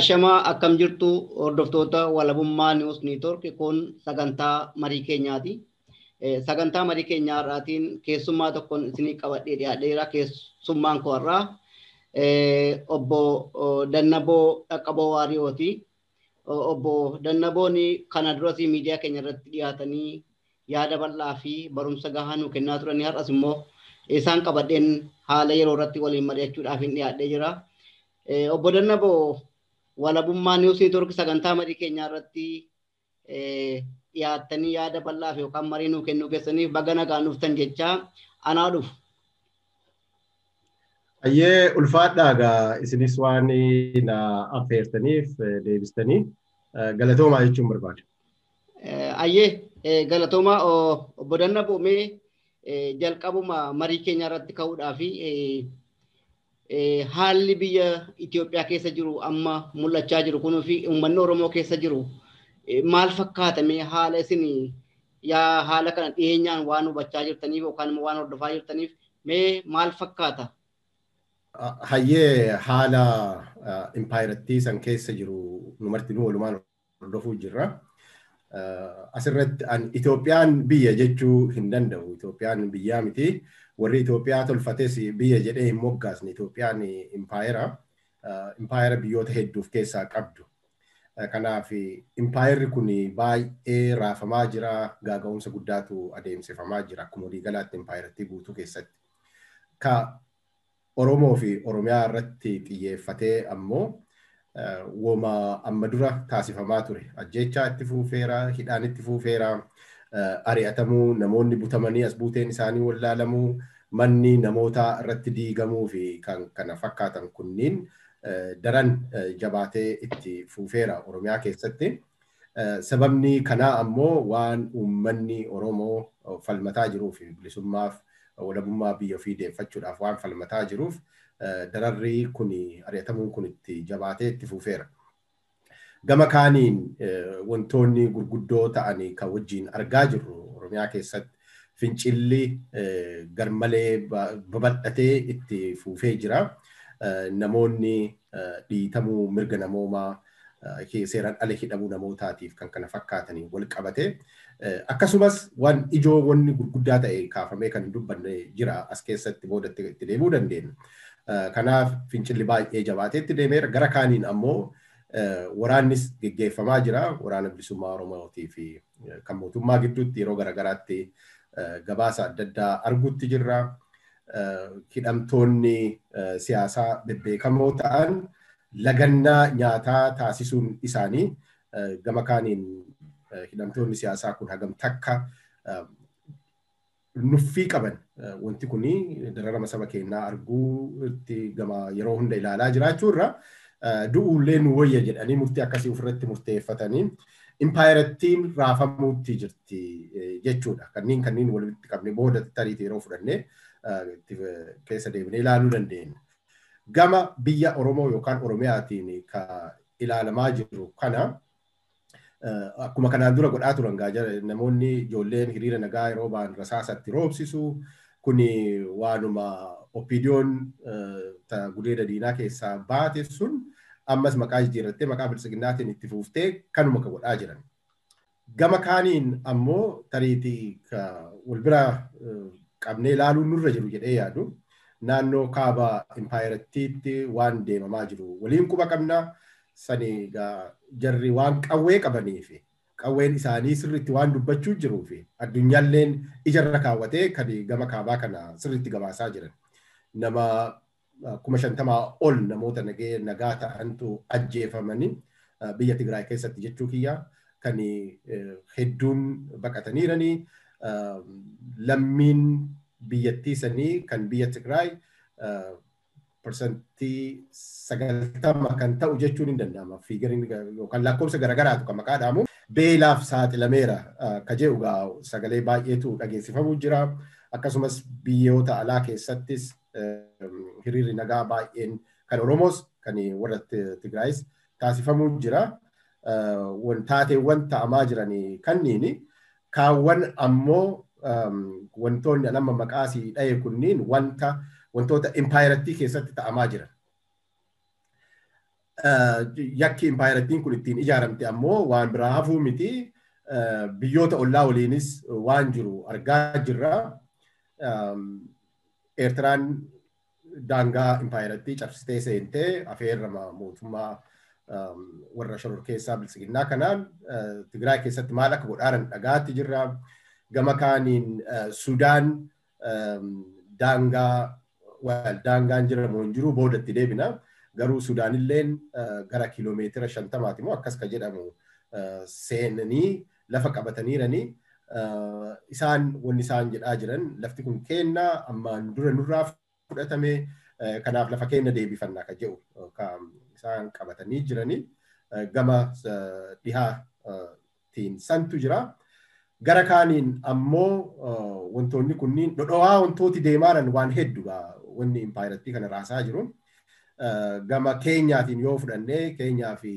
Ashamaa akkam jirtu hordoftoota walabummaa News Network kun sagantaa marii keenyaati. Sagantaa marii keenyaa irraatiin keessummaa tokkoon isinii qabadhee dhiyaadheera. Keessummaan koo irraa obbo Dannaboo Dhaqqaboo Waariyooti. Obbo Dannaboon kana duras miidiyaa keenya irratti dhiyaatanii yaada bal'aa fi barumsa gahaa nuu kennaa turanii har'as immoo isaan qabadheen haala yeroo irratti waliin mari'achuudhaaf dhiyaadhee jira. Obbo Dannaboo walabummaa News Network sagantaa marii keenyaa irratti dhiyaatanii yaada bal'aa fi yookaan marii nuu kennuu keessaniif baga nagaan dhuftan jechaa anaa dhufu. Ayyee ulfaadhaagaa isinis waan na affeertaniif deebistanii galatoomaa jechuun barbaada. Ayyee galatoomaa obbo Dannaboo jalqabuma marii keenya irratti ka'uudhaa fi haalli biyya Itoophiyaa keessa jiru amma mul'achaa jiru kunuu fi uummanni Oromoo keessa jiru maal fakkaatame haala isin haala kana dhiyeenyaan waan hubachaa jirtaniif yookaan waan hordofaa jirtaniif maal fakkaata? Hayyee haala impaayirattii san keessa jiru numartinuu walumaan hordofuu jirra. Asirratti Itoophiyaan biyya jechuu hin danda'u. Itoophiyaan biyyaa miti. Warri Itoophiyaa tolfates biyya jedhee hin moggaasne. Itoophiyaan impaayera biyyoota hedduuf keessaa qabdu. Kanaaf impaayerri kun baay'ee raafamaa jira. Gaaga'umsa guddaatu adeemsifamaa jira. Akkuma waliigalaatti impaayerattii guutuu keessatti. Oromoo fi Oromiyaa irratti xiyyeeffatee ammoo woma amma dura taasifamaa ture. Ajjechaa itti fuufeera, hidhaan itti fuufeera, ari'atamuu, namoonni butamanii as buuteen isaanii wallaalamuu, manni namoota irratti diigamuu fi kan kana fakkaatan kunniin daran jabaatee itti fuufeera Oromiyaa keessatti. Sababni kanaa ammoo waan uummanni Oromoo falmataa jiruu fi bilisummaaf walabummaa biyya ofii deeffachuudhaaf waan falmataa jiruuf dararri kun ari'atamuun kun itti jabaatee itti fuufeera. Gama kaaniin wantoonni gurguddoo ta'anii kan wajjin argaa jirru Oromiyaa keessatti fincilli garmalee babal'atee itti fuufee jira. Namoonni dhiitamuu mirga namoomaa seeraan ala hidhamuu namootaatiif kan kana fakkaatanii wal qabate. Akkasumas waan ijoo wanni gurguddaa ta'e kaafamee kan hin dubbanne jira as keessatti boodatti itti deemuu dandeenya. Kanaaf fincilli baay'ee jabaatee itti deemeera. Gara kaaniin ammoo waraannis geggeeffamaa jira. Waraana bilisummaa Oromootii fi kan mootummaa gidduutti yeroo garagaraatti gabaasa adda addaa arguutti jirra. Hidhamtoonni siyaasaa bebbeekamoo ta'an lagannaa nyaataa taasisuun isaanii gama kaaniin hidhamtoonni siyaasaa kun hagam takka nuffii qaban wanti kuni dararama saba keenyaa arguutti gama yeroo hunda ilaalaa jiraachuurra du'uullee nu wayya jedhanii murtii akkasii ofirratti murteeffatanii impaayirattiin raafamuutti jirti jechuudha. Kanniin walitti qabne booda tariitii yeroo fudhannee keessa deebinee ilaaluu dandeenya. Gama biyya Oromoo yookaan Oromiyaatiin ka ilaalamaa jiru kana akkuma kanaan dura godhaa turan namoonni ijoolleen hiriira nagaa yeroo ba'an rasaasatti roobsisu kuni waanuma oppiidiyoon gudeeda diinaa keessaa baate sun ammas maqaa jijjiirrattee maqaa bilisiginnaatiin itti fuuftee kanuma ka godhaa jiran. Gama kaaniin ammoo tariitii wal bira qabnee ilaaluun nurra jiru jedhee yaadu naannoo kaaba impaayirattiitti waan deemamaa jiru waliin quba qabna. Sani jarri waan qawwee qabanii fi qawween isaanii sirriitti waan dubbachuu jiruu fi addunyaalleen ijarra kaawwatee kan gama kaabaa kana sirriitti gabaasaa jiran. Nama 50,000 ol namoota nagaa ta'antu ajjeefamanii biyya Tigraay keessatti jechuu kiyya kan hedduun baqataniiranii lammiin biyyattii sanii kan biyya Tigraay persentii 90 kan ta'u jechuun hin danda'ama. Fiigariin yookaan lakkoofsa garagaraatu kan maqaa dhaamu beelaaf saaxilameera ka jedhu sagalee baay'eetu dhageessifamuu jira. Akkasumas biyyoota alaa keessattis hiriirri nagaa baay'een kan Oromoos kan warra Tigraayis taasifamuu jira. Taateewwan ta'amaa jiranii kanniini kaawwan ammoo wantoonni amma maqaasii dhaye kunniin wantoota impaayirattii keessatti ta'amaa jiran. yakki impaayirattiin kun ittiin ijaaramte ammoo waan biraa hafuu miti. Biyyoota ollaa waliinis waan jiru argaa jirra. Eertiraan daangaa impaayirattii cabsitee seentee afeerrama mootummaa warra shororkeessaa bilisiginnaa kanaan Tigraay keessatti maal akka godhaaran dhagaatti jirra. Gama kaaniin Sudaan daangaan jiramoo hin jiru boodatti deebina. Garuu Sudaanilleen gara kiiloomeetira 50 moo akkas ka jedhamu seenanii lafa qabataniiranii isaan wanni isaan jedhaa jiran lafti kun kennaa ammaan dura nurraa fudhatame kanaaf lafa kenna deebifannaa ka jedhu isaan qabatanii jiranii gama dhihaatiin santu jira. Gara kaaniin ammoo wantoonni kunniin dhodhowaa wantooti deemaaran waan hedduudha wanni impaayirattii kana raasaa jiru. Gama Keenyaatiin yoo fudhannee Keenyaa fi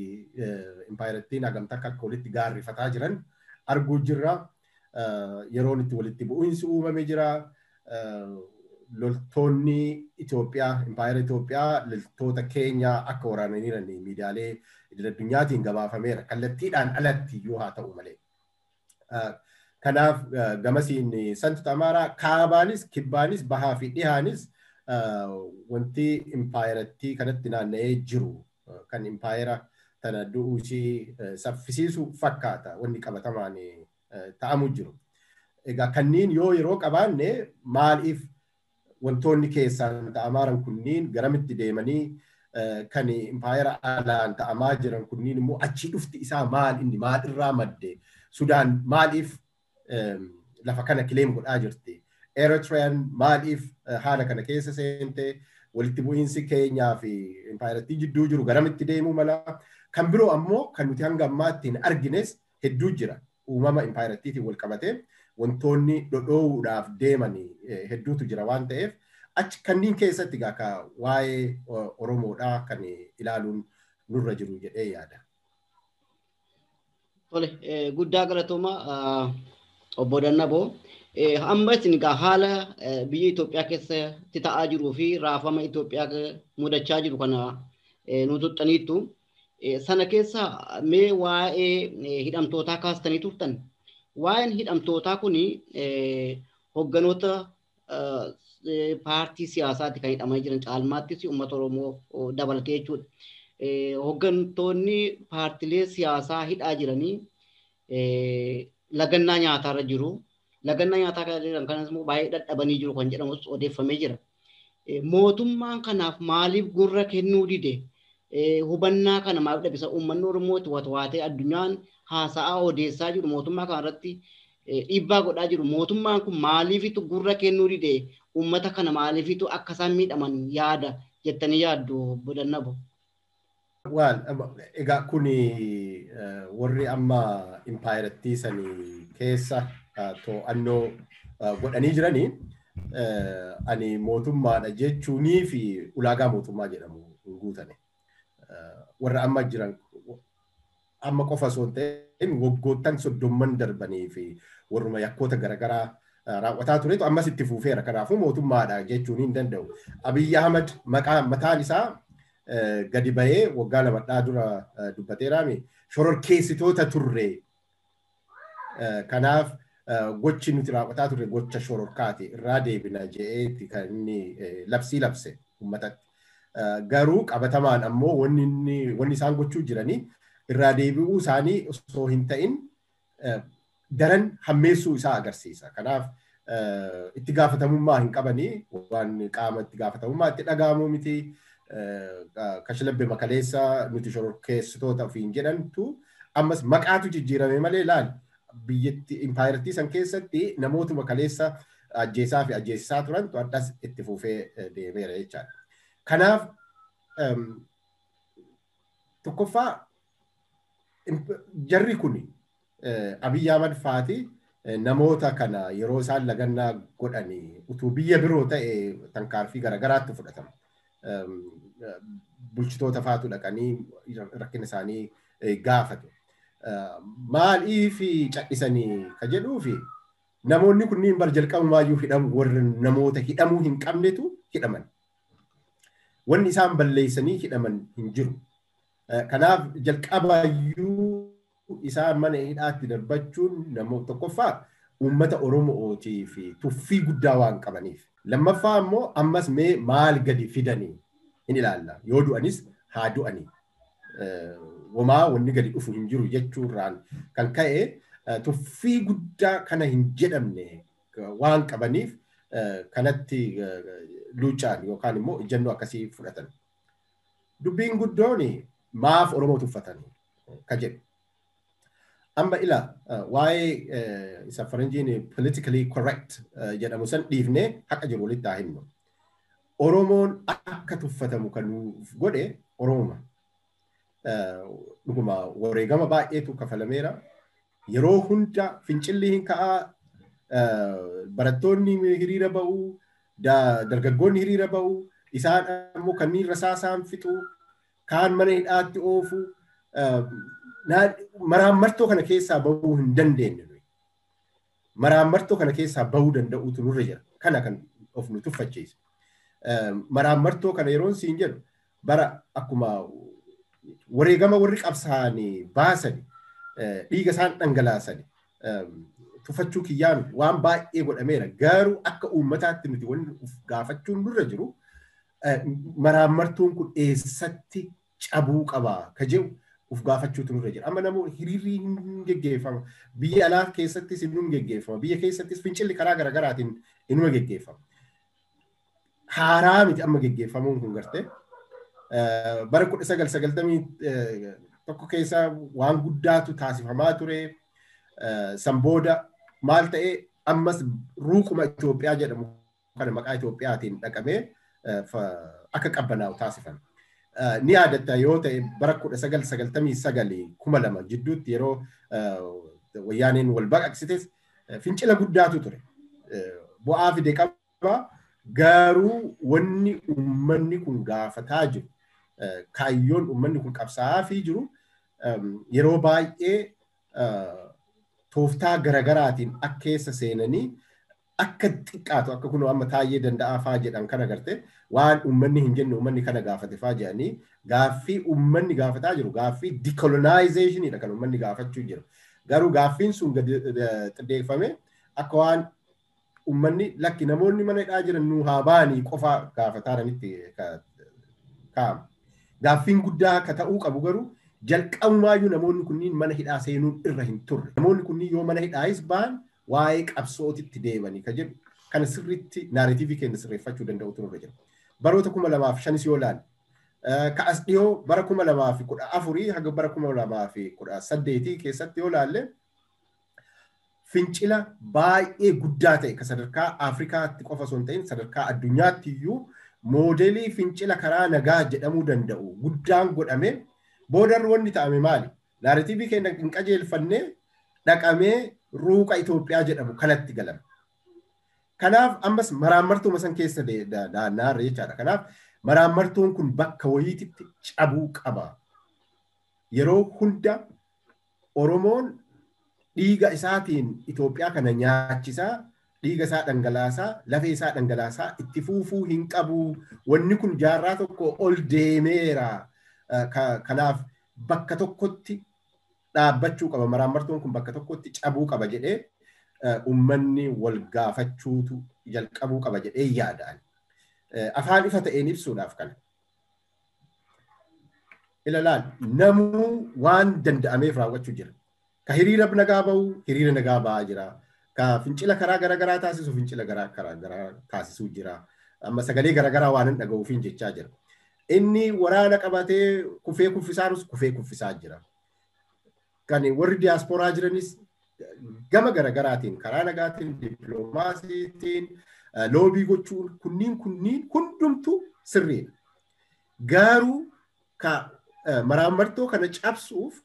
impaayirattiin hagamta akka walitti gaarrifataa jiran arguu jirra. Yeroon itti walitti bu'uinsi uumame jira. Loltoonni Itoophiyaa, impaayira Itoophiyaa loltoota Keenyaa akka waraananiiran miidiyaalee idil-addunyaatiin gabaafameera. Kallattiidhaan alatti yoo haa ta'u malee. Kanaaf gamasiin santuuta Amaaraa kaabaanis, kibbaanis, bahaa fi dhihaanis wanti impaayirattii kanatti naanna'ee jiru kan impaayira tana du'uushii saffisiisu fakkaata wanni qabatamaan ta'amu jiru. Egaa kanniin yoo yeroo qabaanne maaliif wantoonni keessaan ta'amaaran kunniin garamitti deemanii kan impaayira alaan ta'amaa jiran kunniin immoo achii dhufti isaa maal inni maal irraa madde Sudaan maaliif lafa kana kileem godhaa jirti. Eritrean maaliif haala kana keessa seente walitti bu'iinsi Keenyaa fi impaayirattii jidduu jiru garamitti deemuu mala. Kan biroo ammoo kan nuti hanga ammaatti hin argines hedduu jira. Uumama impaayirattiitiin wal qabatee wantoonni dhodhoowuudhaaf deemanii hedduutu jira waan ta'eef achi kanniin keessatti akka waa'ee Oromoodhaa kan ilaaluun nurra jiru jedhee yaada. Tole guddaa galatooma obbo Dannaboo. Amma isin haala biyya Itoophiyaa keessatti ta'aa jiruu fi raafama Itoophiyaa mudachaa jiru kana nu tuqxaniittu. Sana keessa mee waa'ee hidhamtootaa kaastanii turtan. Waa'een hidhamtootaa kun hogganoota paartii siyaasaatti kan hidhamaa jiran caalmaattis uummata Oromoo dabalatee jechuudha. Hoggantoonni paartiilee siyaasaa hidhaa jiranii lagannaa nyaataarra jiru. Lagannaa nyaataa kana jiran kanas immoo baay'ee dadhabanii jiru kan jedhamus odeeffamee jira. Mootummaan kanaaf maaliif gurra kennuu dide? Hubannaa kana maaliif dhabisa? Uummanni Oromooti waatee addunyaan haasa'aa odeessaa jiru mootummaa kana irratti dhiibbaa godhaa jiru. Mootummaan kun maaliifitu gurra kennuu dide? Uummata kana maaliifitu akka isaan miidhaman yaada jettanii yaaddu obbo Dannaboo? Egaa kuni warri amma impaayirattii sanii keessa to'annoo godhanii jiranii ani mootummaadha jechuunii fi ulaagaa mootummaa jedhamu hin guutane. Warra amma jiran amma qofa osoo hin ta'in waggoottan 30 darbanii fi warruma yakkoota garaagaraa raawwataa turetu ammas itti fufeera. Kanaafuu mootummaadha jechuun hin danda'u. Abiyyi Ahmad mataan isaa gadi bahee waggaa 2 dura dubbateeraami shororkeessitoota turre. Kanaaf gochi nuti raawwataa turre gocha shororkaati irraa deebina jedheetti kan inni labsii labse uummatatti. Garuu qabatamaan ammoo wanni isaan gochuu jiranii irraa deebi'uu isaanii osoo hin ta'in daran hammeessuu isaa agarsiisa. Kanaaf itti gaafatamummaa hin qabanii waan qaama itti gaafatamummaa itti dhaga'amu miti. Kashlabbe makaleessa nuti shororkeessitoota ofiin jedhantu ammas maqaatu jijjiirame malee laal biyyatti impaayirattii san keessatti namoota makaleessa ajjeesaa fi ajjeesisaa turantu addas itti fufee deemeera jechaadha. Kanaaf tokkoffaa jarri kun Abiyyi Ahmad faati namoota kana yeroo isaan lagannaa godhanii utuu biyya biroo ta'e tarkaanfii garaagaraatti fudhatama. Bulchitoota faatu dhaqanii rakkina isaanii gaafatu. Maaliif cadhisanii ka jedhuufi namoonni kunniin bar jalqabumaayyuu hidhamu warra namoota hidhamuu hin qabnetu hidhaman. Wanni isaan balleessanii hidhaman hin jiru. Kanaaf jalqabayyuu isaan mana hidhaatti darbachuun namoota tokkoffaa uummata Oromootii fi tuffii guddaa waan qabaniif. Lammaffaa immoo ammas mee maal gadi fidanii hin ilaalla. Yoo du'anis haa du'anii. Womaa wanni gadi dhufu hin jiru jechuurraan kan ka'e tuffii guddaa kana hin jedhamne waan qabaniif kanatti luucaan yookaan immoo ejjennoo akkasii fudhatan. Dubbiin guddoon maaf Oromoo tuffatanii ka jedhu. Amma ila waa'ee isa faranjiin politically correct jedhamu san dhiifnee haqa jiru walitti haa himnu. Oromoon akka tuffatamu kan nuuf godhe Oromuma. Dhuguma wareegama baay'eetu kafalameera. Yeroo hunda fincilli hin ka'aa, barattoonni hiriira ba'uu, dargaggoonni hiriira ba'uu, isaan ammoo kanneen rasaasaan fixuu, kaan mana hidhaatti oofu, maraammartoo kana keessaa bahuu hin dandeenye. Maraammartoo kana keessaa bahuu danda'uutu nurra jira. Kana kan of nu tuffachiisa. Maraammartoo kana yeroon siin jedhu bara akkuma wareegama warri qabsaa'anii baasani, dhiiga isaan dhangalaasani, tuffachuu kiyyaan waan baay'ee godhameera. Garuu akka uummataatti nuti wanni gaafachuun nurra jiru maraammartuun kun eessatti cabuu qabaa ka jedhu uf gaafachuutu nurra jira. Amma namoo hiriirri hin geggeeffama. Biyya alaa keessattis hin geggeeffama. Biyya keessattis fincilli karaa garaagaraatiin inuma geggeeffama. Haaraa miti amma geggeeffamuun kun gartee. Bara 1991 keessa waan guddaatu taasifamaa ture. San booda maal ta'ee ammas ruuquma Itoophiyaa jedhamu kana maqaa Itoophiyaatiin dhaqamee akka qabbanaa'u taasifame. Ni yaadatta yoo ta'e bara 1999 jidduutti yeroo wayyaaneen wal baqaqsites fincila guddaatu ture. Bu'aa fide qaba. Garuu wanni uummanni kun gaafataa jiru, kaayyoon uummanni kun qabsaa'aa fi jiru yeroo baay'ee tooftaa garagaraatiin akka keessa seenanii akka xiqqaatu akka kunoo amma taayee danda'aa faa jedhan kana garte waan uummanni hin jenne uummanni kana gaafate faa jedhanii gaaffii uummanni gaafataa jiru gaaffii decolonizationidha kan uummanni gaafachuu jiru. Garuu gaaffiin sun gadi xiddeeffame akka waan uummanni lakki namoonni mana hidhaa jiran nu haa baanii qofa gaafataa jiranitti kaa'ama. Gaaffiin guddaa akka ta'uu qabu garuu jalqabumaayyuu namoonni kunniin mana hidhaa seenuun irra hin turre. Namoonni kunniin yoo mana hidhaayis ba'an waa'ee qabsootitti deemanii ka jedhu kana sirriitti naaratiivii keenya sirreeffachuu danda'utu nurra jira. Baroota 2005 yoo ilaalle ka'as dhiyoo bara 2014 haga bara 2018 keessatti yoo ilaalle fincila baay'ee guddaa ta'e ka sadarkaa Afrikaatti qofa osoo hin ta'in sadarkaa addunyaatti iyyuu moodelii fincila karaa nagaa jedhamuu danda'u guddaan godhame boodarra wanni ta'ame maali? Naaratiivii keenya hin qajeelfannee dhaqamee ruuqa Itoophiyaa jedhamu kanatti galame. Kanaaf ammas maraammartuuma san keessa naarra jechaadha. Kanaaf maraammartuun kun bakka wayiititti cabuu qaba. Yeroo hunda Oromoon dhiiga isaatiin Itoophiyaa kana nyaachisaa, dhiiga isaa dhangalaasaa, lafee isaa dhangalaasaa itti fuufuu hin qabu. Wanni kun jaarraa tokko ol deemeera. Kanaaf bakka tokkotti dhaabbachuu qaba. Maraammartuun kun bakka tokkotti cabuu qaba jedhee uummanni wal gaafachuutu jalqabuu qaba jedhee yaadaan. Afaan ifa ta'een ibsuudhaaf kana. Ilaalaal namuu waan danda'ameef raawwachuu jira. Ka hiriira nagaa ba'u hiriira nagaa ba'aa jira. Ka fincila karaa garagaraa taasisu fincila garagaraa taasisuu jira. Amma sagalee garagaraa waan hin dhaga'uufiin jechaa jira. Inni waraana qabatee kufee kuffisaarus kufee kuffisaa jira. Kan warri diyaasporaa jiranis gama garagaraatiin karaa nagaatiin dippiloomaasiitiin loobii gochuun kunniin hundumtu sirriidha. Garuu ka maraammartoo kana cabsuuf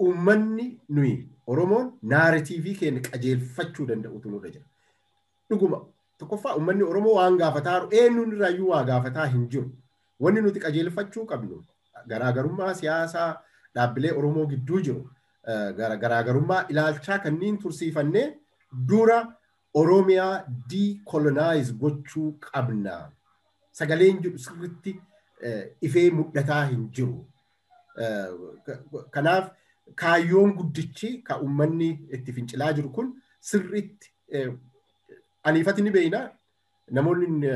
uummanni nuyi Oromoon naaratiivii keenya qajeelfachuu danda'utu nurra jira. Dhuguma tokkoffaa uummanni Oromoo waan gaafataa eenyuun irraayyuu waa gaafataa hin jiru. Wanni nuti qajeelfachuu qabnu garaagarummaa siyaasaa dhaabbilee Oromoo gidduu jiru garaagarummaa ilaalchaa kanneen tursiifannee dura Oromiyaa decolonize gochuu qabna. Sagaleen jedhu sirriitti ifee mudhataa hin jiru. Kanaaf kaayyoon guddichi ka uummanni itti fincilaa jiru kun sirriitti aniifati ni beekna namoonni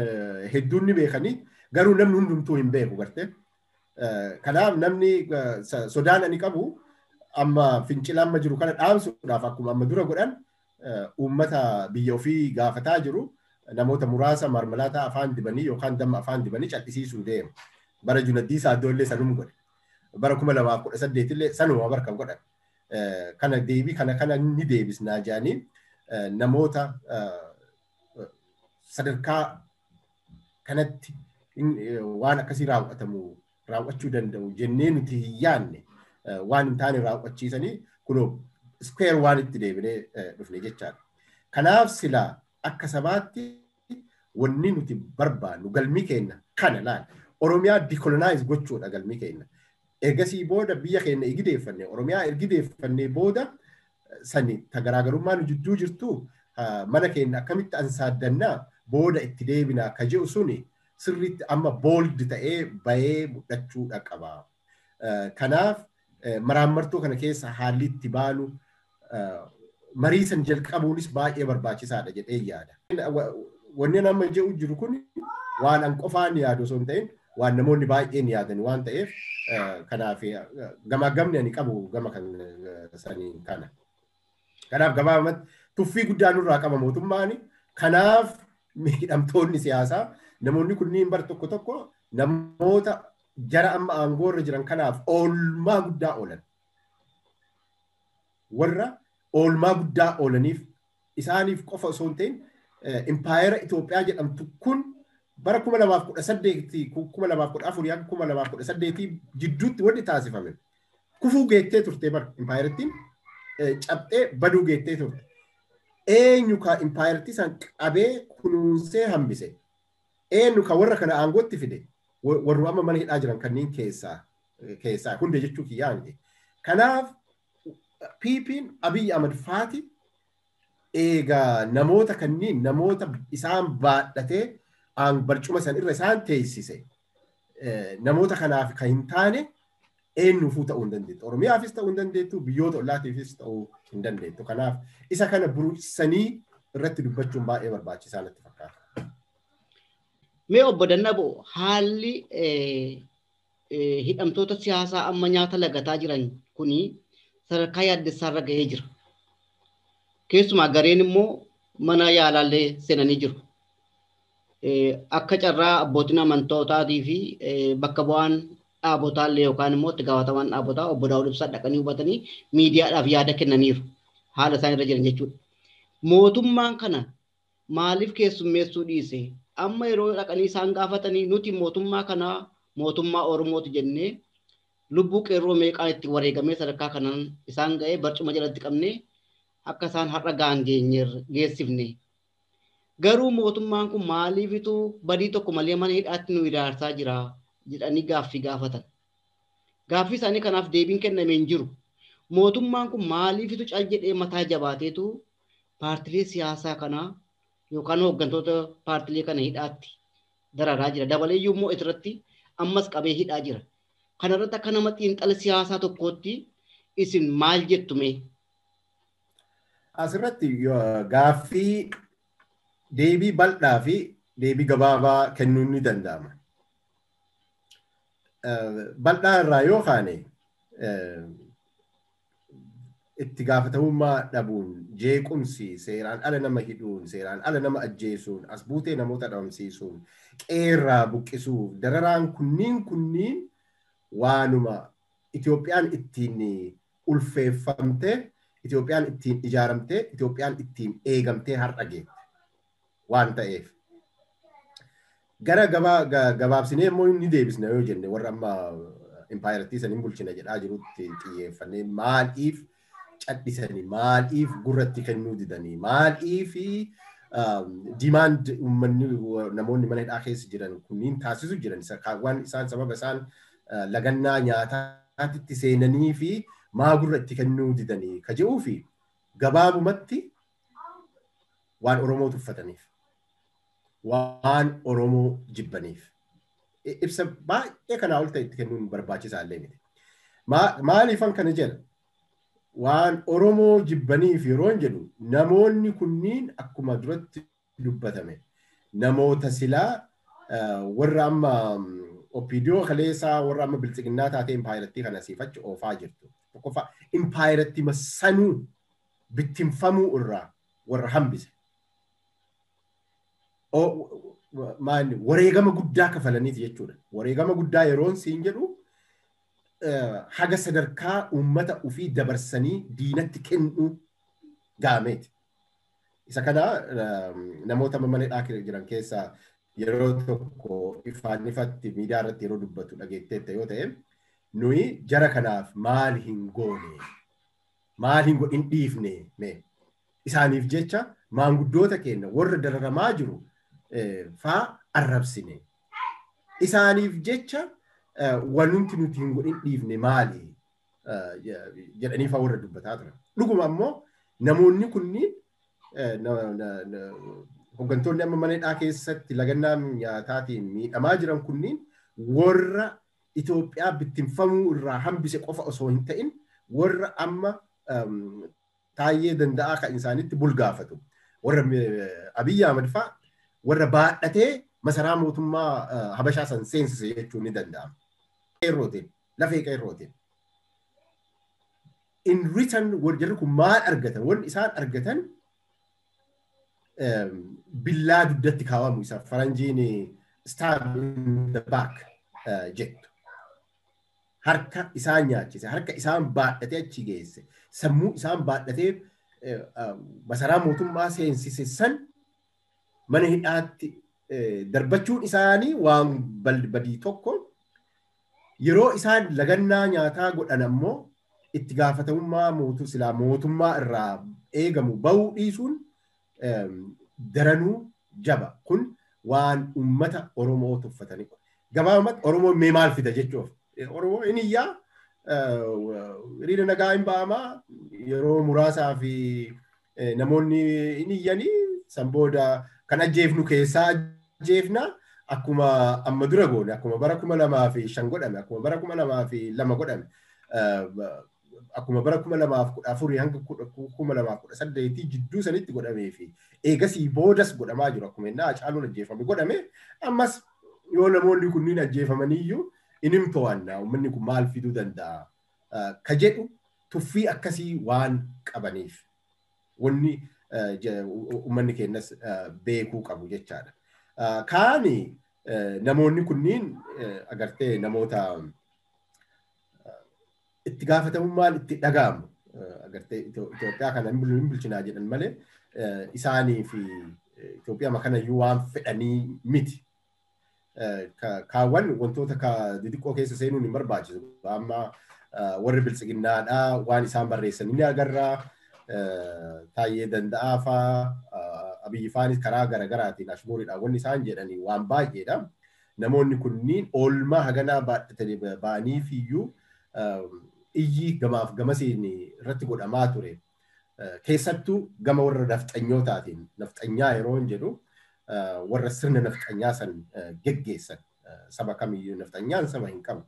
hedduun ni beekanii garuu namni hundumtuu hin beeku garte. Kanaaf namni sodaan ani qabu amma fincilaa amma jiru kana dhaamsuudhaaf akkuma amma dura godhan uummata biyya ofii gaafataa jiru namoota muraasa marmalaataa afaan dibanii yookaan damma afaan dibanii cal'isiisuu deemu. Bara Junaddii Saaddoollee sanuma godhe. Bara 2018 illee sanuma barkan godhan. Kana deebii kana ni deebisnaa jaanii namoota sadarkaa kanatti waan akkasii raawwachuu danda'u jennee nuti hin yaanne waan hin taane raawwachiisanii kunoo square waan itti deebinee dhufne jechaadha. Kanaaf silaa akka sabaatti wanni nuti barbaannu galmii keenya kana laal Oromiyaa decolonize gochuudha galmii keenya. Ergasii booda biyya keenya igideeffanne Oromiyaa ergideeffanne booda sani garaagarummaa nu jidduu jirtu mana keenya akkamitti ansaaddannaa booda itti deebinaa akka jiru suni sirriitti amma bold ta'ee bahee mul'achuudha qaba. Kanaaf maraammartuu kana keessa haalli itti baanu marii san jalqabuunis baay'ee barbaachisaadha jedhee yaada. Wanni nama jedhu jiru kun waan an qofaan yaadu osoo hin ta'in waan namoonni baay'een yaadan waan ta'eef kanaaf gamaagamni ani qabu gama kan sanii kana. Kanaaf gabaabumatti tuffii guddaa nurraa qaba mootummaan. Kanaaf hidhamtoonni siyaasaa namoonni kunniin bara tokko tokko namoota jara amma aangoorra jiran kanaaf oolmaa guddaa oolan. Warra oolmaa guddaa oolaniif isaaniif qofa osoo hin ta'in impaayera Itoophiyaa jedhamtu kun bara 2018 2014 2018 jidduutti wanti taasifame kufuu geettee turte bara impaayerattiin cabxee baduu geettee turte. Eenyu ka impaayerattii san qabee kunuunsee hambise. Eenyu ka warra kana aangootti fide warra amma mana hidhaa jiran kanneen keessaa hundee jechuu kiyyaa miti. Kanaaf PP'n Abiy Ahmed faati eegaa namoota kanneen namoota isaan baadhatee barcuma san irra isaan teessise namoota kanaaf kan hin taane eenyuufuu ta'uu hin dandeettu. Oromiyaafis ta'uu hin dandeettu, biyyoota ollaatiifis ta'uu hin dandeettu. Kanaaf isa kana buruusanii irratti dubbachuun baay'ee barbaachisaa natti fakkaata. Mee obbo Dannaboo haalli hidhamtoota siyaasaa amma nyaata lagataa jiran kuni sadarkaa yaaddessaarra gahee jira. Keessumaa gareen immoo mana yaalaallee seenanii jiru. Akka carraa abbootiin amantootaatii fi bakka bu'aan dhaabotaallee yookaan immoo itti gaafatamaan dhaabotaa obbo Daawud Ibsaa dhaqanii hubatanii miidiyaadhaaf yaada kennaniiru. Haala isaan irra jiran jechuudha. Mootummaan kana maaliif keessummeessuu dhiise? Amma yeroo dhaqanii isaan gaafatanii nuti mootummaa kanaa mootummaa Oromooti jennee lubbuu qeerroo meeqaan itti wareegamee sadarkaa kanaan isaan ga'ee barcuma jalatti qabnee akka isaan har'a ga'an geessifne. Garuu mootummaan kun maaliifitu badii tokko malee mana hidhaatti nu idaarsaa jira jedhanii gaaffii gaafatan. Gaaffii isaanii kanaaf deebiin kennamee hin jiru. Mootummaan kun maaliifitu cal jedhee mataa jabaateetu paartilee siyaasaa kanaa yookaan hooggantoota paartilee kana hidhaatti dararaa jira. Dabaleeyyuu immoo irratti ammas qabee hidhaa jira. Kana irratti akka nama xiinxala siyaasaa tokkootti isin maal jettume? Asirratti gaaffii deebii bal'aa fi deebii gabaabaa kennuun ni danda'ama. Bal'aa irraa yoo kaane itti gaafatamummaa dhabuun jeequmsi seeraan ala nama hidhuun seeraan ala nama ajjeesuun as buutee namoota dhabamsiisuun qeerraa buqqisuuf dararaan kunniin waanuma Itoophiyaan ittiin ulfeeffamtee Itoophiyaan ittiin ijaaramtee Itoophiyaan ittiin eegamtee har'a geette waan ta'eef gara gabaabsinee immoo ni deebisna yoo jenne warra amma impaayerattii saniin bulchina jedhaa jirutti xiyyeeffannee maaliif cadhisanii maaliif gurratti kennuu didanii maaliif dimaand uummanni namoonni mana hidhaa keessa jiran kunniin taasisu jiran waan isaan sababa isaan lagannaa nyaataatti seenanii fi maa gurratti kennuu didanii ka jedhuu fi gabaabumatti waan Oromoo tuffataniif waan Oromoo jibbaniif ibsa baay'ee kanaa ol ta'e itti kennuun barbaachisaa illee miti. Maaliifan kana jedha? Waan Oromoo jibbaniif yeroo jedhu namoonni kunniin akkuma duratti dubbatame namoota silaa warra amma Opiidiyoo kaleessaa warra amma biltsiginnaa taatee impaayirattii kana siifachi oofaa jirtu. Tokkoffaa impaayirattii massanuu bittinfamuu irraa warra hambise. Wareegama guddaa kafalaniiti jechuudha. Wareegama guddaa yeroon siin jedhu haga sadarkaa uummata ofii dabarsanii diinatti kennuu gaameeti. Isa kana namoota mana jiran keessaa yeroo tokko ifaan ifatti miidiyaa irratti yeroo dubbatu dhageetteetta yoo ta'e nuyi jara kanaaf maal hin goone maal hin dhiifne isaaniif jecha maanguddoota keenya warra dararamaa jiru faa arrabsine isaaniif jecha wanumti nuti hin dhiifne maali jedhanii faa warra dubbataa turan. Dhuguma ammoo namoonni kunniin hoggantoonni amma mana keessatti lagannaa nyaataatiin miidhamaa jiran kunniin warra Itoophiyaa bittinfamuu irraa hambise qofa osoo hin ta'in warra amma Taayyee Danda'aa kan isaanitti bulgaafatu warra Abiyyi Ahmad faa warra baadhatee masaraa mootummaa Habashaa san seensise jechuun ni danda'ama. Lafee qeerrootiin. In return warri kun maal argatan? Wanni isaan argatan billaa duddatti kaawamu isa faranjiin stab in the back jettu. Harka isaan nyaachise, harka isaan baadhatee achi geesse, sammuu isaan baadhatee masaraa mootummaa seensise san mana hidhaatti darbachuun isaanii waan badii tokko. Yeroo isaan lagannaa nyaataa godhan ammoo itti gaafatamummaa mootummaa irraa eegamu bahuu dhiisuun daranuu jaba. Kun waan uummata Oromoo tuffatanii. Gabaabumatti Oromoo mee maal fida jechuuf. Oromoo inni iyyaa hiriira nagaa hin ba'amaa yeroo muraasaa fi namoonni inni iyyanii san booda kan ajjeefnu keessaa ajjeefna akkuma amma dura goone akkuma bara 2005 godhame akkuma bara 2002 godhame akkuma bara 2014 hanga 2018 jidduu sanitti godhamee fi eegasii boodas godhamaa jiru akkuma innaa Hacaaluun ajjeefame godhame ammas yoo namoonni kunniin ajjeefamaniyyuu inim to'annaa uummanni kun maal fiduu danda'a ka jedhu tuffii akkasii waan qabaniif wanni uummanni keenyas beekuu qabu jechaadha. Kaani namoonni kunniin agartee namoota itti gaafatamummaan itti dhaga'amu agartee Itoophiyaa kana hin bulchinaa jedhan malee isaanii fi Itoophiyaa makanayyuu waan fedhanii miti. Kaawwan wantoota xixiqqoo keessa seenuun hin barbaachisu. Amma warri biltsiginnaadhaa waan isaan barreessan ni agarra. Taayyee Danda'aa faa Abiyyi faanis karaa garaagaraatiin ashmuuriidhaan wanni isaan jedhanii waan baay'eedha. Namoonni kunniin oolmaa haganaa baadhatanii ba'aniifiyyuu iyyi gamaaf gamasiin irratti godhamaa ture. Keessattuu gama warra nafxanyootaatiin nafxanyaa yeroo hin jedhu warra sirna nafxanyaa san geggeessan saba kamiyyuu nafxanyaan saba hin qabu.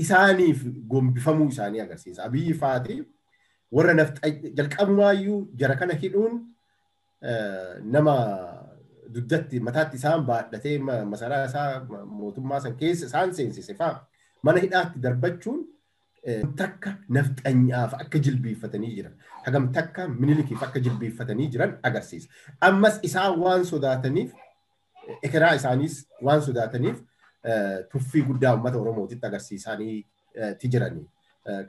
Isaaniif gombifamuu isaanii agarsiisa. Abiyyi faati warra jalqabumaayyuu jara kana hidhuun nama duddatti mataatti isaan baadhatee masaraa isaa mootummaa san keessa isaan seensise faa mana hidhaatti darbachuun takka nafxanyaaf akka jilbiiffatanii jiran hagam takka minilikiif akka jilbiiffatanii jiran agarsiisa. Ammas isaan waan sodaataniif ekeraa isaaniis waan sodaataniif tuffii guddaa uummata Oromootitti agarsiisanii jiranii.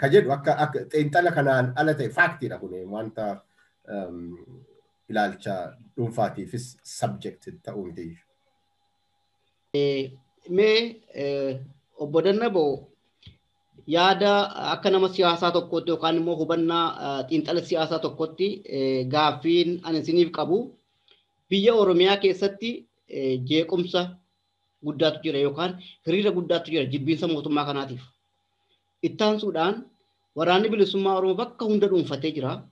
Ka jedhu akka xiinxala kanaan ala ta'e faaktiidha kun wanta ilaalcha dhuunfaatiifis subject ta'uu miti. Mee obbo Dannaboo yaada akka nama siyaasaa tokkotti yookaan immoo hubannaa xiinxala siyaasaa tokkotti gaaffiin ani isiniif qabu biyya Oromiyaa keessatti jeequmsa guddaatu jira yookaan hiriira guddaatu jira jibbiinsa mootummaa kanaatiif. Ittaansuudhaan waraanni bilisummaa Oromoo bakka hunda dhuunfatee jira.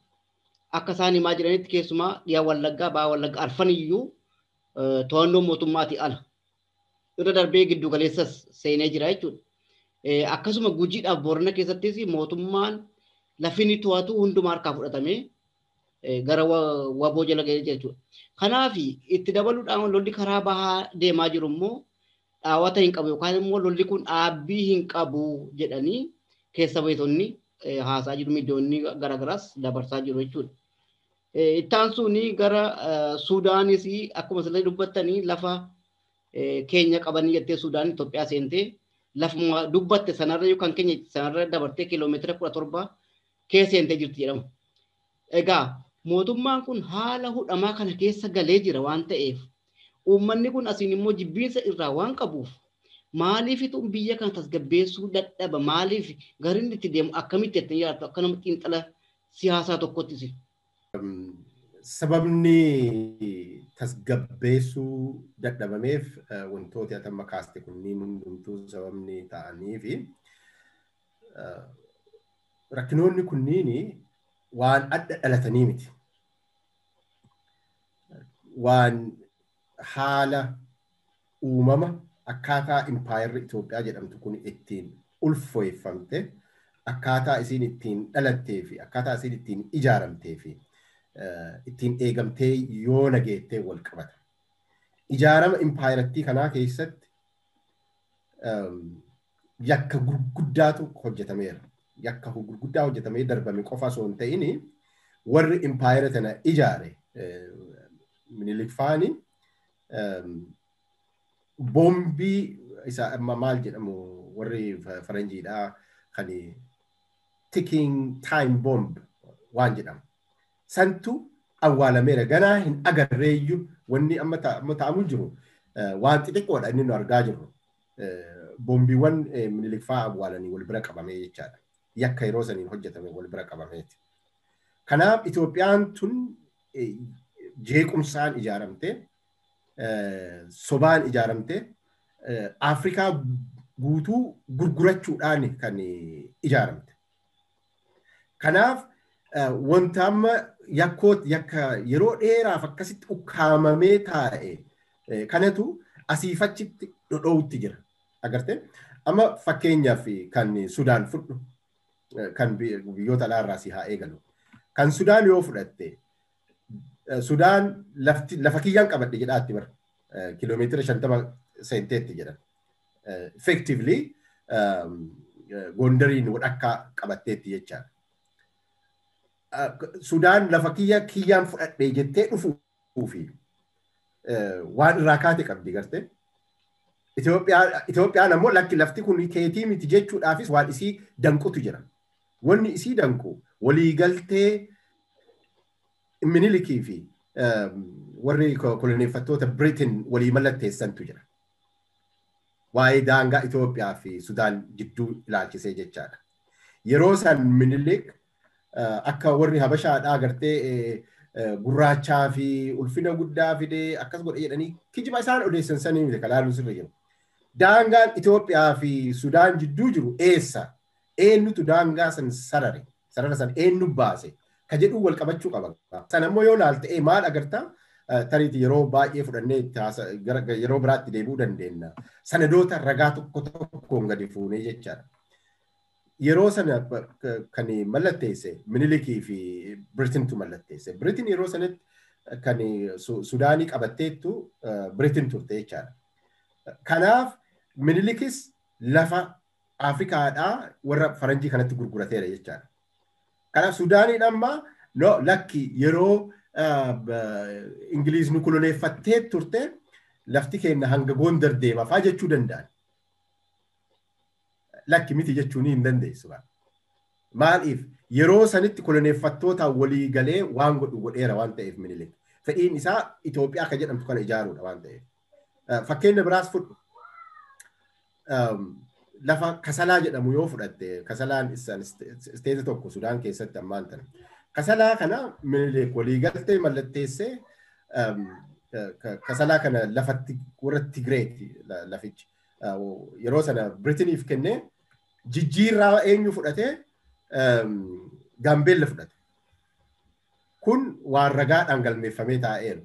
Akka isaan himaa jiranitti keessumaa dhiyaa Wallaggaa, Bahaa Wallaggaa arfaniyyuu to'annoo mootummaatii ala. irra darbee giddu galeessas seenee jira jechuudha. Akkasuma Gujiidhaaf Boorana keessattis mootummaan lafni to'atu hundumaa harkaa fudhatamee gara waboo jala ga'ee jechuudha. Kanaaf itti dabaluudhaan lolli karaa bahaa deemaa jiru immoo dhaawata hin qabu yookaan immoo lolli kun dhaabbii hin qabu jedhanii keessa beektonni haasaa jiru miidiyoonni garaagaraas dabarsaa jiru jechuudha. Ittaan suni gara Sudaanis akkuma isin dubbattanii lafa keenya qabanii jettee Sudaan Itoophiyaa seentee lafuma dubbatte sanarra yookaan keenya sanarra dabartee kiiloomeetira 17 keessa seentee jirti jedhama. Egaa mootummaan kun haala hudhamaa kana keessa galee jira waan ta'eef uummanni kun asiin immoo jibbiinsa irraa waan qabuuf maaliifitu biyya kana tasgabbeessuu dadhaba maaliif gariin itti deemu akkamitti itti yaaddu akka nama xiinxala siyaasaa tokkottis. Sababni tasgabbeessuu dadhabameef wantoota atamma kaaste kunniin hundumtuu sababni ta'anii fi rakkinoonni kunniin waan adda dhalatanii miti. Waan haala uumama akkaataa impaayerri Itoophiyaa jedhamtu kun ittiin ulfooyfamte akkaataa isiin ittiin dhalattee fi akkaataa isiin ittiin ijaaramtee fi ittiin eegamtee yoo nageettee wal qabata. Ijaarama impaayerattii kanaa keessatti yakka gurguddaatu hojjetameera. Yakka gurguddaa hojjetamee darbame qofa osoo hin ta'in warri impaayera tana ijaare Minilik faani boombii isa amma maal jedhamu warri faranjiidhaa kan ticking time bomb waan jedhamu. Santu awwaalameera ganaa hin agarreeyyu wanni amma ta'amu jiru waan xixiqqoodha inni nu argaa jirru. Boombiiwwan Minilik faa awwaalanii wal bira qabamee jechaadha. Yakka yeroo saniin hojjetame wal bira qabameeti. Kanaaf Itoophiyaan tun jeequmsaan ijaaramte, sobaan ijaaramte, Afrikaa guutuu gurgurachuudhaan kan ijaaramte. Kanaaf wanta amma yakka yeroo dheeraaf akkasitti ukkaamamee taa'e kanatu asiifachitti dhodhowutti jira. Agartee? Amma fakkeenyaaf kan Sudaan fudhu kan biyyoota alaarraa si haa eegalu. Kan Sudaan yoo fudhatte Sudaan lafa kiyyaan qabadhe jedhaatti bara kiiloomeetira 50 seenteetti jedhan. Effectively Gondariin walakkaa qabatteetti jechaadha. Sudaan lafa kiyyaan fudhadhee jettee dhufuu fi waan irraa kaate qabdi garte. Itoophiyaan ammoo lafti kun keetii miti jechuudhaafis waan isii danqutu jira. Wanni isii danqu waliigaltee Minilikii fi warri koloneeffattoota Britain walii mallatteessantu jira. Waa'ee daangaa Itoophiyaa fi Sudaan jidduu ilaalchisee jechaadha. Yeroo san Minilik akka warri Habashaadhaa gartee gurraachaa fi ulfina guddaa fidee akkas godhe jedhanii kijiba isaan odeessan sanii miti kalaaluun sirra jiru. Daangaan Itoophiyaa fi Sudaan jidduu jiru eessa? Eenyutu daangaa san sarare? Sarara san eenyu baase? Ka jedhu wal qabachuu qaba. San ammoo yoo ilaalte maal agartaa? Tariiti yeroo baay'ee fudhannee yeroo biraatti deebi'uu dandeenya. Sanadoota ragaa tokkoon gadi fuunee jechaadha. Yeroo sana kan mallatteesse Minilikii fi Britintu mallatteesse. Britin yeroo sanatti kan Sudaanii qabatteettu Britin turte jechaadha. Kanaaf Minilikis lafa Afrikaadhaa warra faranjii kanatti gurgurateera jechaadha. Kanaaf Sudaaniin amma lakki yeroo Ingiliiz nu koloneeffattee turte lafti keenya hanga Gondar deema fa'aa jechuu danda'an. Lakki miti jechuun hin dandeessu. Maaliif yeroo sanitti koloneeffattoota walii galee waan godheera waan ta'eef Minilik. Fedhiin isaa Itoophiyaa akka jedhamtu kana ijaaruudha waan ta'eef. Fakkeenya biraas fudhu. Lafa Kasalaa jedhamu yoo fudhatte, Kasalaan isteeta tokko Sudaan keessatti ammaan tana. Kasalaa kana Minilik walii galtee mallatteessee Kasalaa kana lafatti warra Tigreeti lafichi. Yeroo sana Britiniif kennee jijjiirraa eenyu fudhatee Gaambeella fudhate. Kun waan ragaadhaan galmeeffamee taa'eera.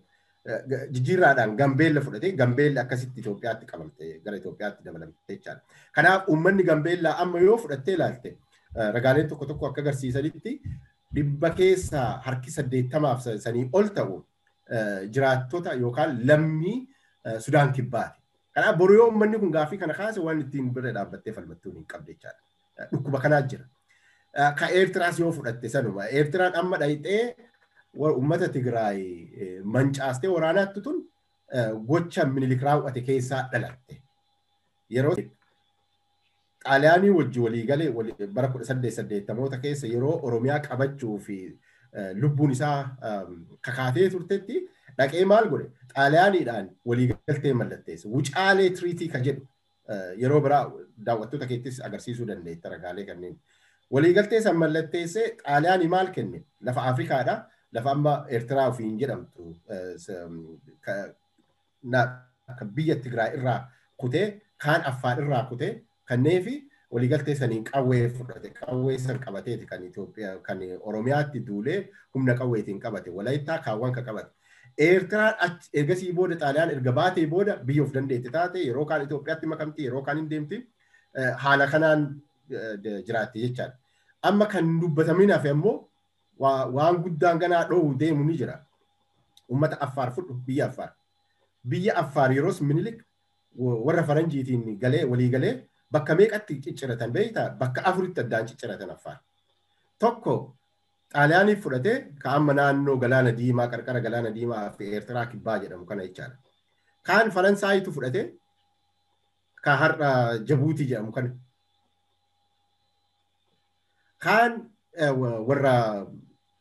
jijjiirraadhaan Gambeella fudhatee Gambeella akkasitti Itoophiyaatti qabamte gara Itoophiyaatti dabalamte jechaadha. Kanaaf uummanni Gambeellaa amma yoo fudhattee ilaalte ragaaleen tokko tokko akka agarsiisanitti dhibba keessaa harki 80 sanii ol ta'u jiraattota yookaan lammii Sudaan kibbaati. Kanaaf boru yoo uummanni kun gaaffii kana kaase waan ittiin bira dhaabbattee falmattuu hin qabde jechaadha. Dhukkuba kanaa jira. Ka Eertiraas yoo fudhatte sanuma Eertiraan amma dhayixee uummata Tigraay mancaastee waraanaatti tun gocha Minilik raawwate keessaa dhalatte. Yeroo Xaaliyaanii wajji waliigalee bara 1880moota keessa yeroo Oromiyaa qabachuu fi lubbuun isaa kakaatee turtetti dhaqee maal godhe Xaaliyaaniidhaan waliigaltee mallatteesse. Wucaalee tiriitii ka jedhu yeroo biraa daawwattoota keettis agarsiisuu dandeetta ragaalee kanneen. Waliigaltee san mallatteesse Xaaliyaanii maal kenne lafa Afrikaadha. Lafa amma Eertiraa ofiin jedhamtu biyya Tigraay irraa kutee kaan Affaar irraa kutee kanneefi waliigaltee saniin qawwee fudhate qawwee san qabateeti kan Itoophiyaa kan Oromiyaatti duulee humna qawweetiin qabate Walaayittaa kaawwan ka qabate. Eertiraan ergasii booda Xaaliyaan erga baatee booda biyya of dandeetti taate yeroo kaan Itoophiyaatti makamti yeroo kaan hin deemti haala kanaan jiraatti jechaadha. Amma kan dubbatamin hafe ammoo waan guddaan ganaa dhoowwu deemu ni jira. Uummata Affaar fudhu biyya Affaar. Biyya Affaar yeroos Minilik warra Faranjiitiin galee walii galee bakka meeqatti cicciratan beektaa bakka 4tti addaan cicciratan Affaar. Tokko Xaaliyaaniif fudhatee ka amma naannoo Galaana Diimaa qarqara Galaana Diimaa fi Eertiraa kibbaa jedhamu kana jechaadha. Kaan Faransaayitu fudhatee ka har'a Jabuutii jedhamu kana. Kaan warra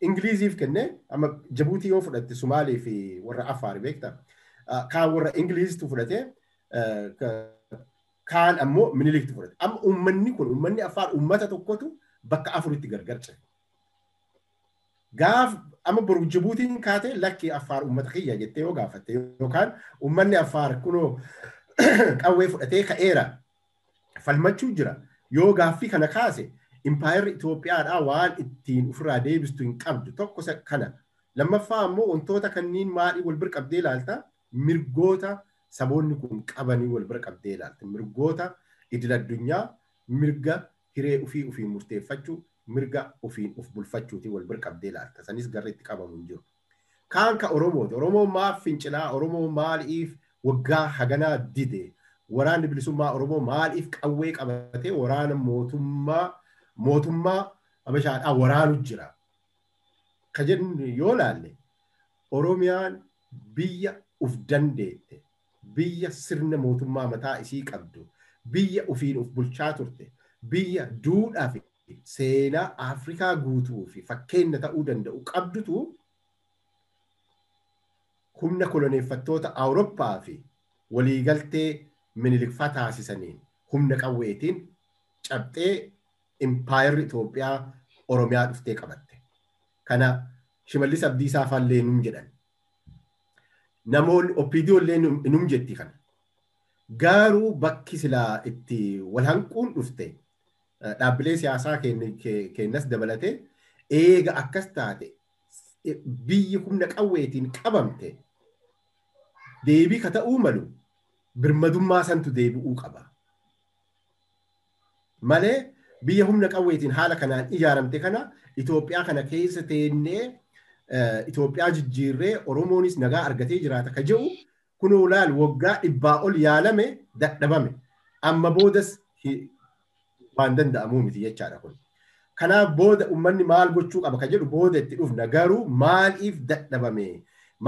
Ingiliziif kenne amma Jabuutii yoo fudhatte Sumaalee fi warra Affaar beektaa. Kaan warra Ingilizitu fudhatee kaan ammoo Miniliktu fudhate. Amma uummanni kun uummanni Affaar uummata tokkotu bakka 4tti gargar cire. Gaaf amma boru Jabuutiin kaatee lakkii Affaar uummata kiyya jettee yoo gaafatte yookaan uummanni Affaar kunoo qawwee fudhatee ka'eera falmachuu jira. Yoo gaaffii kana kaase Impaayerri Itoophiyaadhaa waan ittiin ofirraa deebistu hin qabdu tokko kana. Lammaffaa ammoo wantoota kanniin maalii wal bira qabdee ilaalta mirgoota saboonni kun qabanii wal bira qabdee ilaalta. Mirgoota idil addunyaa mirga hiree ofii murteeffachuu mirga ofiin of bulfachuutiin wal bira qabdee ilaalta. Sanis garriitti qabamu hin jiru. Kaan ka Oromooti. Oromoon maaf fincilaa Oromoon maaliif waggaa haganaa dide waraanni bilisummaa Oromoo maaliif qawwee qabatee waraana mootummaa Habashaadhaa waraanu jira. Ka jedhu yoo laalle Oromiyaan biyya uf dandeette biyya sirna mootummaa mataa isii qabdu biyya ofiin of bulchaa turte biyya duudhaa fi seenaa Afrikaa guutuu fi fakkeenya ta'uu danda'u qabdutu humna koloneeffattoota Awurooppaa fi waliigaltee Minilikfaa taasisaniin humna qawweetiin cabxee Impaayerri Itoophiyaa Oromiyaa dhuftee qabatte. Kana Shimallis Abdiisaa faallee num jedhan. Namoonni OPDO illee num jetti kana. Garuu bakki silaa itti wal hanquun dhufte dhaabbilee siyaasaa kennas dabalatee eega akkas taate biyyi humna qawweetiin qabamte deebii ka ta'uu malu birmadummaa santu deebi'uu qaba. Malee biyya humna qawweetiin haala kanaan ijaaramte kana Itoophiyaa kana keessa teennee Itoophiyaa jijjiirree Oromoonis nagaa argatee jiraata ka jedhu kunoo laal waggaa 100 ol yaalame dadhabame amma boodas waan danda'amuu miti jechaadha kun. Kanaaf booda uummanni maal gochuu qaba ka jedhu booda itti dhufna garuu maaliif dadhabame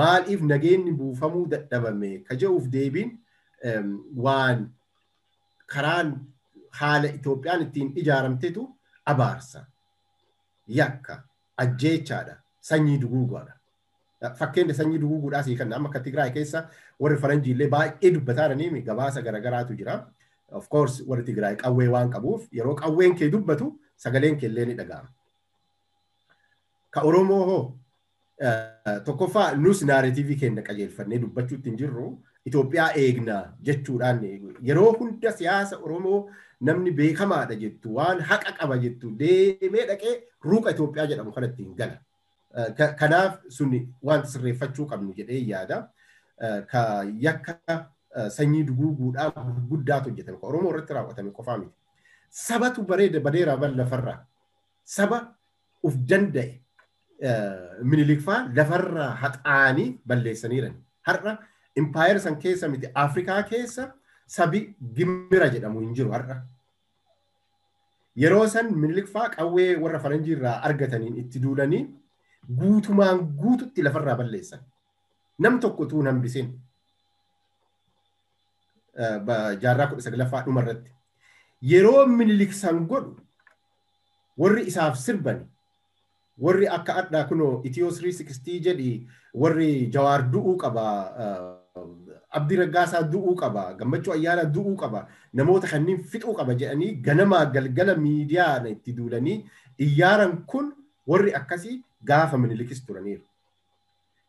maaliif nageenyi buufamuu dadhabame ka jedhuuf deebiin waan karaan haala Itoophiyaan ittiin ijaaramtetu abaarsa yakka ajjeechaadha sanyii duguugaadha. Fakkeenya sanyii duguuguudhaa sii kan amma akka Tigraay keessa warri Faranjii illee baay'ee dubbataaranii gabaasa garagaraatu jira. Of course warri Tigraay qawwee waan qabuuf yeroo qawween kee dubbatu sagaleen kee illee ni dhaga'ama. Ka Oromoo hoo tokkoffaa nus naareetiivii keenya qajeelfannee dubbachuutti hin jirru Itoophiyaa eegna jechuudhaan yeroo hunda siyaasa Oromoo namni beekamaadha jettu waan haqa qaba jettu deemee dhaqee ruuqa Itoophiyaa jedhamu kanatti hin gala. Kanaaf suni wanta sirreeffachuu qabnu jedhee yaada. ka yakka sanyii duguuguudhaa guddaatu hojjetame ka Oromoo irratti raawwatame qofaa miti. Sabatu badeeraa lafarraa saba uf danda'e Minilik faa lafarraa haxaanii balleessaniiran. Har'a impaayera san keessa miti Afrikaa keessa sabi Gimira jedhamu hin jiru har'a. Yeroo san Minilik faa qawwee warra faranjii irraa argataniin itti duulanii guutumaan guututti lafarraa balleessan. Nam tokko tuun hambisin. Jaarraa 19ffaa dhuma irratti. Yeroo Minilik san godhu warri isaaf sirbani warri akka addaa kunoo Itiyoo 360 jedhi warri Jawaar du'uu qaba Abdii Raggaasaa du'uu qaba Gammachuu Ayyaanaa du'uu qaba namoota kanneen fixuu qaba jedhanii ganamaa galgala miidiyaan itti duulanii iyyaaran kun warri akkasii gaafa Minilikis turaniiru.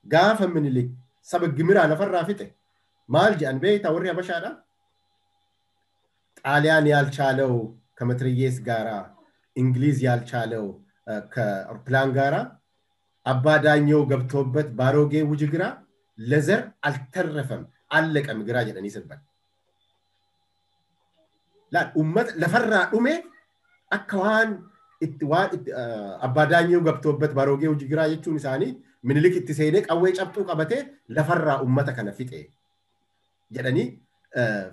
Gaafa Minilik saba Gimiraa lafarraa fixe maal jedhan beektaa warri Habashaadha? ጣሊያን ያልቻለው ከመትረየስ ጋራ እንግሊዝ ያልቻለው ከአውሮፕላን ጋራ አባዳኛው ገብቶበት ባሮጌ ውጅግራ ለዘር አልተረፈም አለቀ ምግራ ጀደን ይስባል ላ ኡመት ለፈራ ዱሜ አከዋን አባዳኛው ገብቶበት ባሮጌ ውጅግራ የቹን ኢሳኒ ምኒልክ ኢትሰይደ ቀዌ ጨብጡ ቀበቴ ለፈራ ኡመተ ከነፊጤ ጀደኒ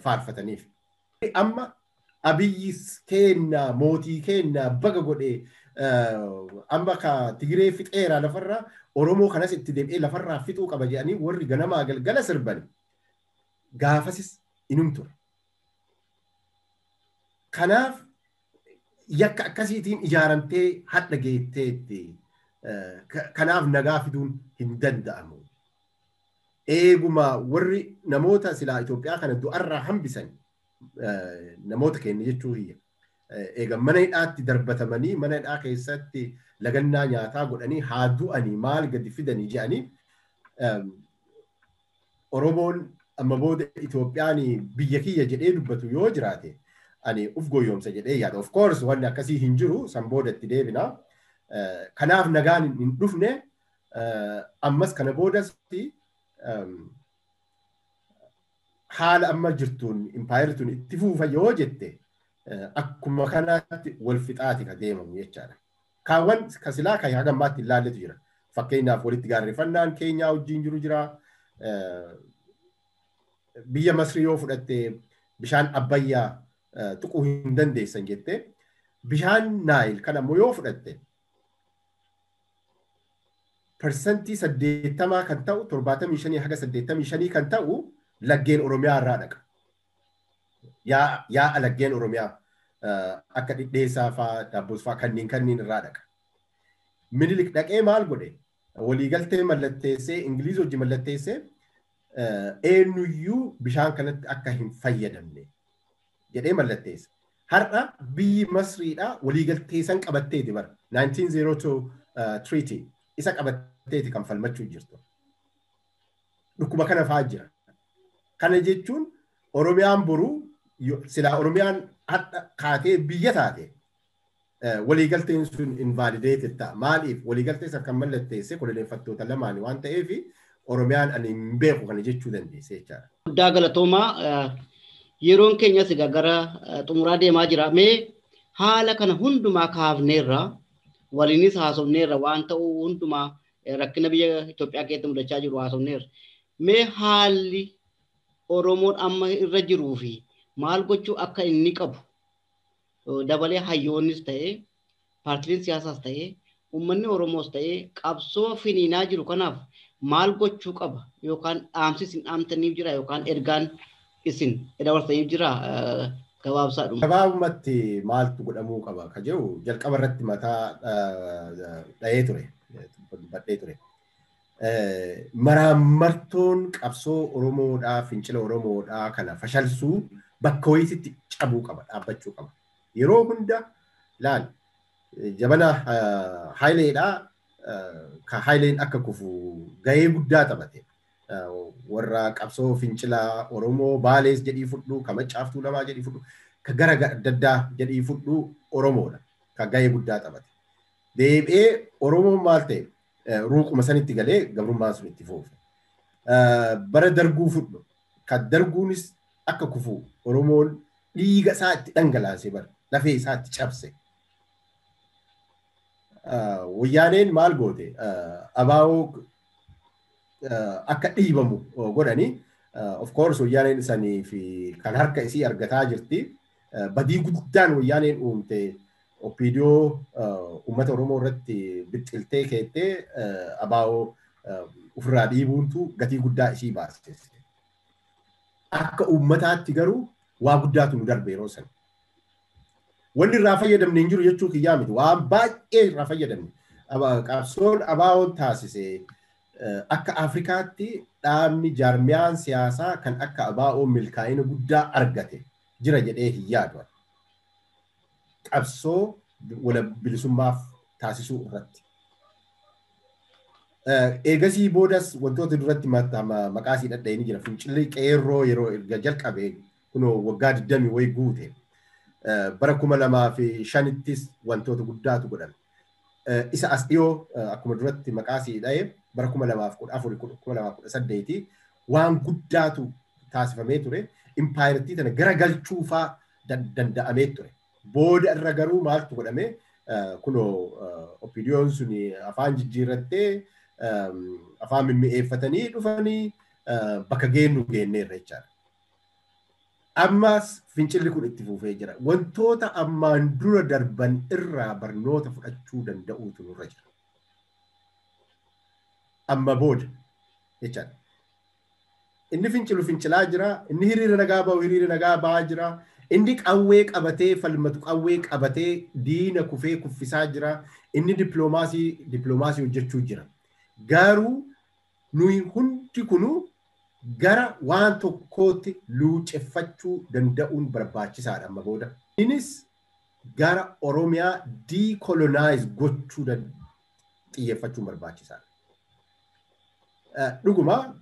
ፋርፈተኒፍ amma abiyyis kenna mootii kenna baga godhe amma ka Tigiree fixeera lafarraa Oromoo kanas itti deebi'ee lafarraa fixuu qaba jedhanii warri ganamaa galgala sirbani gaafasis inum ture. Kanaaf yakka akkasiitiin ijaaramtee hadha geetteetti kanaaf nagaa fiduun hin danda'amu. Eeguma warri namoota silaa Itoophiyaa kana du'arraa hambisan namoota keenya jechuu hiyya. Egaa mana hidhaatti darbatamanii mana hidhaa keessatti lagannaa nyaataa godhanii haa du'anii maal gadi fidanii jedhanii Oromoon amma booda Itoophiyaan biyya kiyya jedhee dubbatu yoo jiraate ani uf goyoomsa jedhee yaada. Of course wanni akkasii hin jiru san booda itti deebina. Kanaaf nagaan hin dhufne ammas kana boodas haala amma jirtuun impaayertuun itti fuufa yoo jette akkuma kanaatti wal fixaati ka deemamu jechaadha. Kaawwan kasilaa kan hagammaatti ilaalletu jira. Fakkeenyaaf walitti gaarreeffannaan Keenyaa wajjin jiru jira. Biyya Masrii yoo fudhatte bishaan Abbayyaa tuquu hin dandeessan jette bishaan Naayil kan ammoo yoo fudhatte persentii 80 kan ta'u 75 haga 85 kan ta'u laggeen Oromiyaa irraa dhaqa. Yaa laggeen Oromiyaa akka dhidheessaa fa'aa daabboos fa'aa kanneen irraa dhaqa. Minilik dhaqee maal godhe? Waliigaltee mallatteessee Ingiliiz hojii mallatteessee eenyuyyuu bishaan kanatti akka hin fayyadamne jedhee mallatteesse. Har'a biyyi Masriidhaa waliigaltee san qabatteeti bara 1902 treaty isa qabatteeti kan falmachuu jirtu. Dhukkuba kana fa'aa jira. Kana jechuun Oromiyaan boruu silaa Oromiyaan hadha kaatee biyya taate waliigalteen sun invalidated ta'a. Maaliif waliigaltee san kan mallatteesse koloneeffattoota lamaanii waan ta'eef Oromiyaan ani hin beeku kana jechuu dandeesse jechaadha. Guddaa galatoomaa yeroon keenyas gara xumuraa deemaa jira. Mee haala kana hundumaa kaafneerra waliinis haasofneerra waan ta'uu hundumaa rakkina biyya Itoophiyaa keessatti mudachaa jiru haasofneerra. Mee haalli Oromoon amma irra jiruu fi maal gochuu akka inni qabu dabalee hayyoonnis ta'ee paartileen siyaasaas ta'ee uummanni Oromoos ta'ee qabsoo finiinaa jiru kanaaf maal gochuu qaba yookaan dhaamsi isin dhaamtaniif jira yookaan ergaan isin dabarsaniif jira gabaabsaadhuma. Gabaabumatti maaltu godhamuu qaba ka jedhu jalqaba irratti mataa dha'ee ture badhee ture. Maraamartoon qabsoo Oromoodhaa fincila Oromoodhaa kana fashalsuu bakka wayiitti cabuu qaba dhaabbachuu qaba. Yeroo hunda laal jabana Haayileedhaa ka Haayileen akka kufu gahee guddaa taphate. Warra qabsoo fincila Oromoo Baalees jedhii fudhu ka Maccaaftuu Lamaa jedhii fudhu ka gara adda addaa jedhii fudhu Oromoodha ka gahee guddaa taphate. Deebi'ee Oromoon maal ta'e ruuquma sanitti galee gabrummaan sun itti fuufe. bara darguu fudhu kan darguunis akka kufu Oromoon dhiiga isaa itti dhangalaase bara lafee isaa itti cabse. Wayyaaneen maal goote abaa'oo akka dhiibamu godhanii of course wayyaaneen isanii fi kan harka isii argataa jirti. Badii guddaan wayyaaneen uumte Opiidiyoo uummata Oromoo irratti bixxiltee keettee abaa'oo ofirraa dhiibuuntu gatii guddaa ishii baasise. Akka uummataatti garuu waa guddaatu nu darbe yeroo sana. Wanni irraa fayyadamne hin jiru jechuu kiyyaa miti. Waan baay'ee irraa fayyadamne. Qabsoon abaa'oon taasise akka Afrikaatti dhaabni jaarmiyaan siyaasaa kan akka abaa'oon milkaa'ina guddaa argate jira jedhee hin yaadu. Qabsoo wala bilisummaaf taasisuu irratti. Eegasii boodas wantoota duratti maqaasii dhadha'ee ni jira. Fincilli qeerroo yeroo erga jalqabe kunoo waggaa 20 wayi guute. Bara 2005ttis wantoota guddaatu godhame. Isa as dhiyoo akkuma duratti maqaasii dha'ee bara 2014-2018 waan guddaatu taasifamee ture. Impaayireetii tana garagalchuufaa danda'amee ture. Booda irra garuu maaltu godhame kunoo Opiidiyoon sun afaan jijjiirrattee afaan mimmi'eeffatanii dhufanii bakka geennu geenneerra jechaadha. Ammas fincilli kun itti fufee jira. Wantoota ammaan dura darban irraa barnoota fudhachuu danda'uutu nurra jira. Amma booda jechaadha. Inni fincilu fincilaa jira. Inni hiriira nagaa bahu hiriira nagaa bahaa jira. Inni qawwee qabatee falmatu qawwee qabatee diina kufee kuffisaa jira. Inni dippiloomaasii hojjechuu jira. Garuu nuyi hundi kunuu gara waan tokkootti luuceffachuu danda'uun barbaachisaadha amma booda. Innis gara Oromiyaa decolonize gochuu xiyyeeffachuun barbaachisaadha. Dhuguma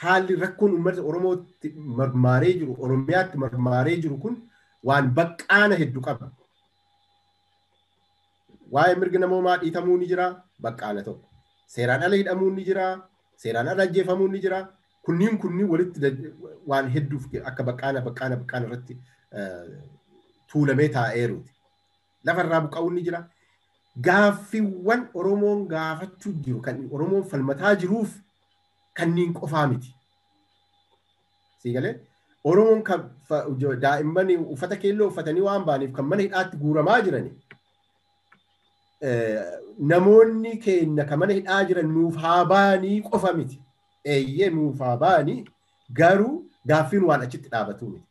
haalli rakkoon uummata Oromootti marmaaree jiru, Oromiyaatti marmaaree jiru kun waan baqqaana hedduu qaba. Waa'ee mirga namoomaa dhiitamuu ni jira, baqqaana tokko. Seeraan ala hidhamuun ni jira, seeraan ala ajjeefamuun ni jira. Kunniin walitti waan hedduuf akka baqqaana irratti tuulamee taa'eeruuti. Lafarraa buqqa'uun ni jira. Gaaffiiwwan Oromoon gaafachuu jiru, kan Oromoon falmataa jiruuf kanniin qofaa miti. Siigalee Oromoon daa'imman uffata keelloo uffatanii waan ba'aniif kan mana hidhaatti guuramaa jirani. Namoonni keenya kan mana hidhaa jiran nuuf haa ba'anii qofa miti. Eeyyee nuuf haa ba'anii garuu gaaffiin waan achitti dhaabatu miti.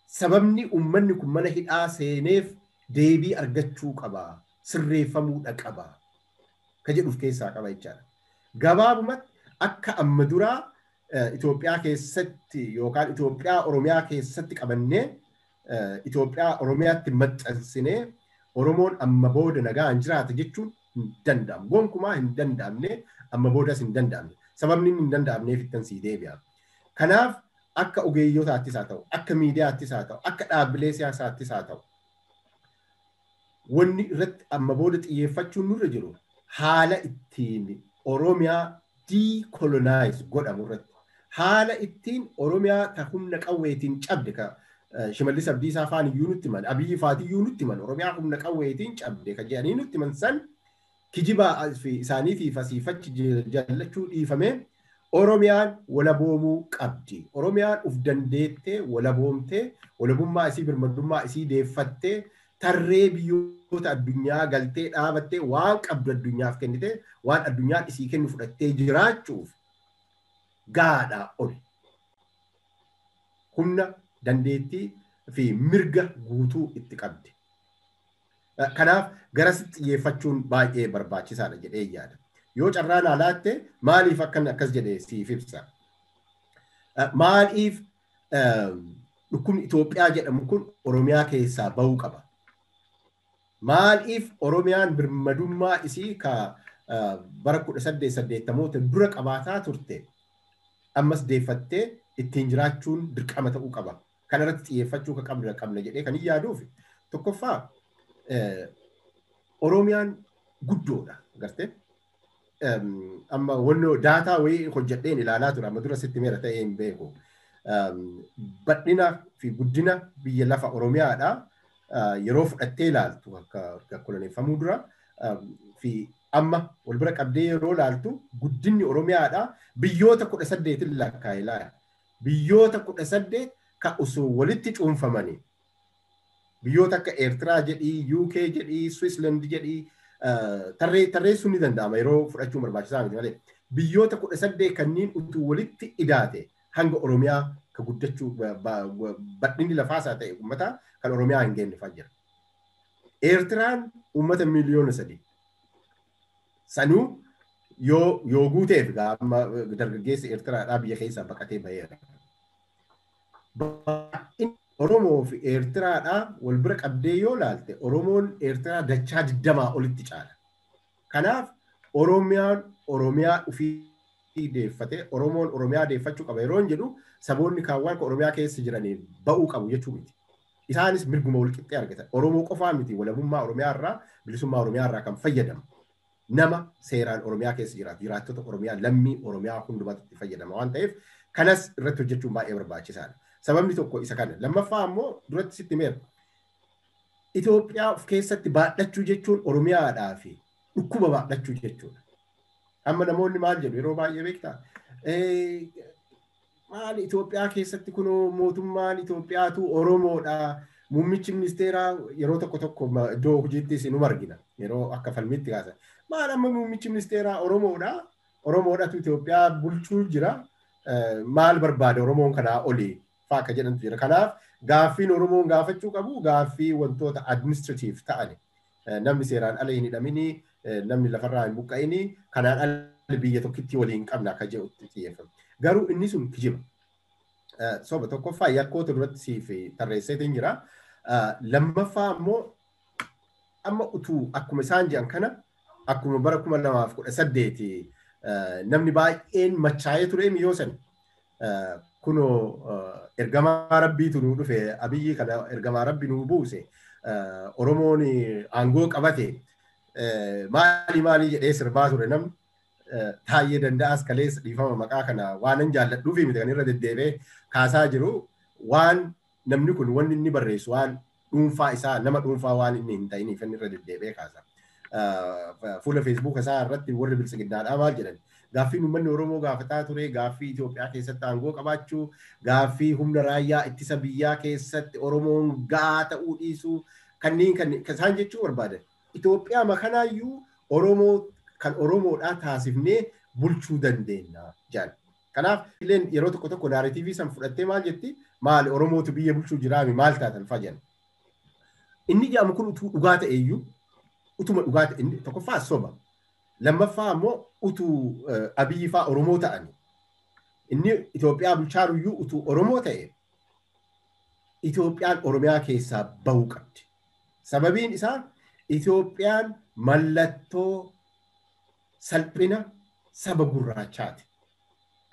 Sababni uummanni kun mana hidhaa seeneef deebii argachuu qaba. Sirreeffamuudha qaba. Ka jedhuuf keessaa qaba jechaadha. Gabaabumatti akka amma duraa Itoophiyaa keessatti yookaan Itoophiyaa Oromiyaa keessatti qabannee Itoophiyaa Oromiyaatti maxxansinee Oromoon amma booda nagaan jiraata jechuun hin danda'amu. Gonkumaa hin danda'amne amma boodas hin danda'amne. Sababni hin danda'amneef ittiin sii deebi'a. Kanaaf akka ogeeyyotaattis haa ta'u, akka miidiyaattis haa ta'u, akka dhaabbilee siyaasaattis haa ta'u. Wanni irratti amma booda xiyyeeffachuun nurra jiru haala ittiin Oromiyaa decolonize godhamu irratti. Haala ittiin Oromiyaa ka humna qawweetiin cabde ka Shimallis Abdiisaa afaan iyyuu nutti himan, Abiyyi Faati iyyuu nutti himan, Oromiyaa humna qawweetiin cabde ka jedhanii nutti himan san kijibaa isaaniitiif asiifachi jallachuu dhiifamee Oromiyaan walaboomuu qabdi. Oromiyaan uf dandeettee walaboomtee walabummaa isii birmadummaa isii deeffattee tarree biyyoota addunyaa galtee dhaabattee waan qabdu addunyaaf kennitee waan addunyaan isii kennu fudhattee jiraachuuf gaadhaa ol. Humna dandeettii fi mirga guutuu itti qabdi. Kanaaf garasitti xiyyeeffachuun baay'ee barbaachisaadha jedhee yaada. Yoo carraan alaatte maaliif akkas jedhee siif ibsa. Maaliif dhukkubni Itoophiyaa jedhamu kun Oromiyaa keessaa bahuu qaba. Maaliif Oromiyaan birmadummaa isii ka bara 1880 dura qabaataa turte ammas deeffattee ittiin jiraachuun dirqama ta'uu qaba. Kana irratti xiyyeeffachuu ka qabna jedhee kan yaaduuf tokkoffaa Oromiyaan guddoodha gartee. amma wanno daataa wayii hojjedheen ilaalaa ture amma dura sitti meera ta'ee hin beeku. Badhina fi guddina biyya lafa Oromiyaadha yeroo fudhattee ilaaltu akka koloneeffamuu dura fi amma wal bira qabdee yeroo ilaaltu guddinni Oromiyaadha biyyoota 18 lakkaa'ee ilaala. Biyyoota 18 kan osoo walitti cuunfamanii biyyoota akka Eertiraa jedhii, UK jedhii, Switzerland jedhii tarreessuun ni danda'ama yeroo fudhachuun barbaachisaa miti malee. Biyyoota 18 kanneen utuu walitti idaate hanga Oromiyaa ka guddachuu badhinni lafaasaa ta'e uummata kan Oromiyaa hin geenye jira. Eertiraan uummata miliyoona 3. Sanuu yoo guuteef amma dargaggeessi Eertiraadhaa biyya keessaa baqatee baheera. Oromoo fi Eertiraadhaa wal bira qabdee yoo ilaalte Oromoon Eertiraa dachaa 20 olitti caala. Kanaaf Oromiyaan Oromiyaa ofii deeffatee Oromoon Oromiyaa deeffachuu qaba yeroo jedhu saboonni kaawwan Oromiyaa keessa jiraniin ba'uu qabu jechuu miti. Isaanis mirguma wal qixxee argatan. Oromoo qofaa miti walabummaa Oromiyaa irraa bilisummaa Oromiyaa irraa kan fayyadamu. Nama seeraan Oromiyaa keessa jiraatu jiraattota Oromiyaa lammii Oromiyaa hundumatti fayyadama waan ta'eef kanas irratti hojjechuun baay'ee barbaachisaadha. Sababni tokko isa kana. Lammaffaa ammoo duratti sitti meera. Itoophiyaa of keessatti baadhachuu jechuun Oromiyaadhaa fi dhukkuba baadhachuu jechuudha. Amma namoonni maal jedhu yeroo baay'ee beektaa? Maal Itoophiyaa keessatti kunoo mootummaan Itoophiyaatu Oromoodha. Muummichi ministeeraa yeroo tokko iddoo hojiitti isin argina. Yeroo akka falmitti kaasan. Maal amma muummichi ministeeraa Oromoodha. Oromoodhatu Itoophiyaa bulchuu jira. Maal barbaada Oromoon kanaa olii faaka jedhantu jira. Kanaaf gaaffiin Oromoon gaafachuu qabu gaaffii wantoota administrative ta'ani. Namni seeraan ala hin hidhamini, namni lafarraa hin buqqa'ini, kanaan ala biyya tokkitti waliin qabna akka jedhutti xiyyeeffama. Garuu inni sun kijiba. Soba tokkoffaa yakkoota duratti siif tarreesseetiin jira. Lammaffaa ammoo amma utuu akkuma isaan jedhan kana akkuma bara 2018 namni baay'een machaa'ee ture miyyoo san kunoo ergamaa rabbiitu nuu dhufe abiyyi kana ergamaa rabbi nuu buuse Oromoon aangoo qabate maali jedhee sirbaa ture namni taa'ee danda'as kaleessa dhiifama maqaa kana waanan jaalladhuufi miti kan irra deddeebee kaasaa jiru waan namni kun wanni inni barreessu waan dhuunfaa isaa nama dhuunfaa waan inni hin ta'iniif inni irra deddeebee kaasa. Fuula Facebook isaa irratti warri bilisiginnaadhaa maal jedhan gaaffii uummanni Oromoo gaafataa ture gaaffii Itoophiyaa keessatti aangoo qabaachuu gaaffii humna raayyaa ittisa biyyaa keessatti Oromoon gaa ta'uu dhiisuu kanneen isaan jechuu barbaadan Itoophiyaa makanaayyuu Oromoo kan Oromoodhaa taasifnee bulchuu dandeenya jedhan. Kanaaf illeen yeroo tokko naaratiivii san fudhattee maal jetti maali Oromootu biyya bulchuu jiraami maal taatan fajan. Inni jedhamu kun utuu dhugaa ta'eeyyuu utuma dhugaa ta'e inni tokkoffaa soba. Lammaffaa ammoo utuu abiyyi faa Oromoo ta'ani. Inni Itoophiyaa bulchaaruyyuu utuu Oromoo ta'e Itoophiyaan Oromiyaa keessaa bahuu qabdi. Sababiin isaa Itoophiyaan mallattoo salphina saba gurraachaati.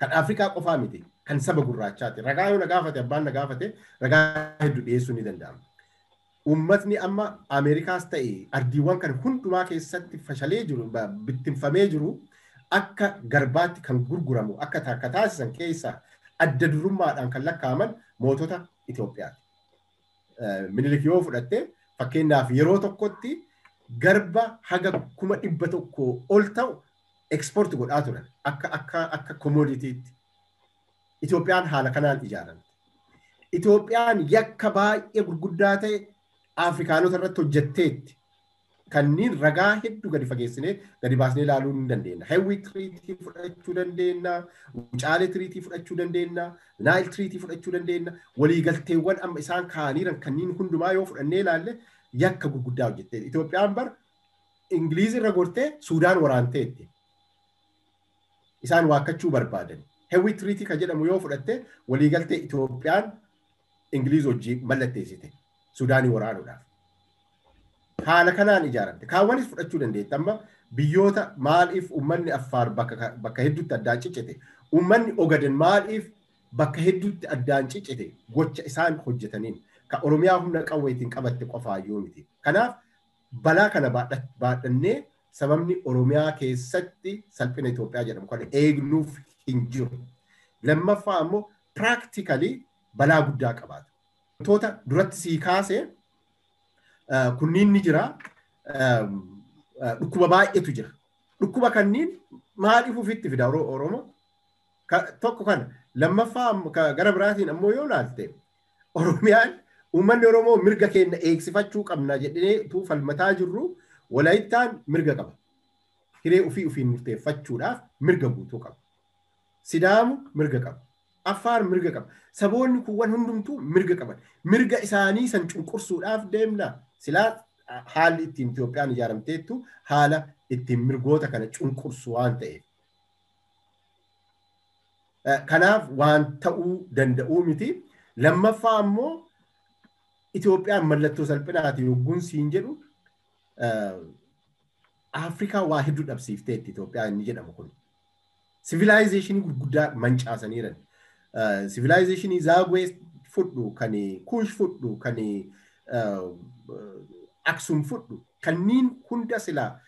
Kan Afrikaa qofaa miti kan saba gurraachaati. Ragaa yoo na gaafate abbaan na gaafate ragaa hedduu dhiyeessuu ni danda'ama. Uummatni amma Ameerikaas ta'e ardiiwwan kan hundumaa keessatti fashalee jiru bittinfamee jiru akka garbaatti kan gurguramu akka takka taasisan keessaa adda durummaadhaan kan lakkaa'aman mootota Itoophiyaati. Minilik yoo fudhatte fakkeenyaaf yeroo tokkotti garba haga 100,000 ol ta'u ekspoorti godhaa turan akka komooditiitti. Itoophiyaan haala kanaan ijaaramte. Itoophiyaan yakka baay'ee gurguddaa ta'e Afrikaanota irratti hojjetteetti kanneen ragaa hedduu gadi fageessinee gadi baasnee ilaaluu ni dandeenya. Hewwii tiriitii fudhachuu dandeenya, Wucaalee tiriitii fudhachuu dandeenya, Naayil tiriitii fudhachuu dandeenya. Waliigalteewwan amma isaan kaaniiran kanneen hundumaa yoo fudhannee ilaalle yakka gurguddaa hojjettee. Itoophiyaan bar Ingiliiz irra gortee Suudaan waraanteetti. Isaan waakkachuu barbaadan. Hewwii tiriitii kan jedhamu yoo fudhatte waliigaltee Itoophiyaan Ingiliiz wajjin mallatteessite. Suudaanii waraanuudhaaf. Haala kanaan ijaaramte. Kaawwanis fudhachuu dandeetti. Amma biyyoota maaliif uummanni Affaar bakka hedduutti addaan ciccite? Uummanni Ogaden maaliif bakka hedduutti addaan ciccite? Gocha isaan hojjetaniin. Kan Oromiyaa humna qawweetiin qabatte qofaayyuu miti. Kanaaf balaa kana baadhannee sababni Oromiyaa keessatti salphina Itoophiyaa jedhamu kan eegnuuf hin jiru. Lammaffaa ammoo practically balaa guddaa qabaatu. Wantoota duratti sii kaasee kunniin ni jira. Dhukkuba baay'eetu jira. Dhukkuba kanniin maaliif ofitti fida Oromoo? Tokko kana. Lammaffaa gara biraatiin ammoo yoo ilaalte Oromiyaan uummanni Oromoo mirga keenya eegsifachuu qabna jedhee utuu falmataa jirru Walaayittaan mirga qaba. Hiree ofiin murteeffachuudhaaf mirga guutuu qaba. Sidaamu mirga qaba. Affaar mirga qaba. Saboonni kuuwwan hundumtuu mirga qaban. Mirga isaanii san cunqursuudhaaf deemna. Silaa haalli ittiin Itoophiyaan ijaaramteettu haala ittiin mirgoota kana cunqursu waan ta'eef. Kanaaf waan ta'uu danda'uu miti. Lammaffaa ammoo Itoophiyaan mallattoo salphinaati yogguun siin jedhu Afrikaa waa hedduu dhabsiifteetti Itoophiyaan inni jedhamu kun. Civilization gurguddaa mancaasaniiran. Civilization Zaagwee fudhu kan Kuush fudhu kan Aksum fudhu kanniin hunda silaa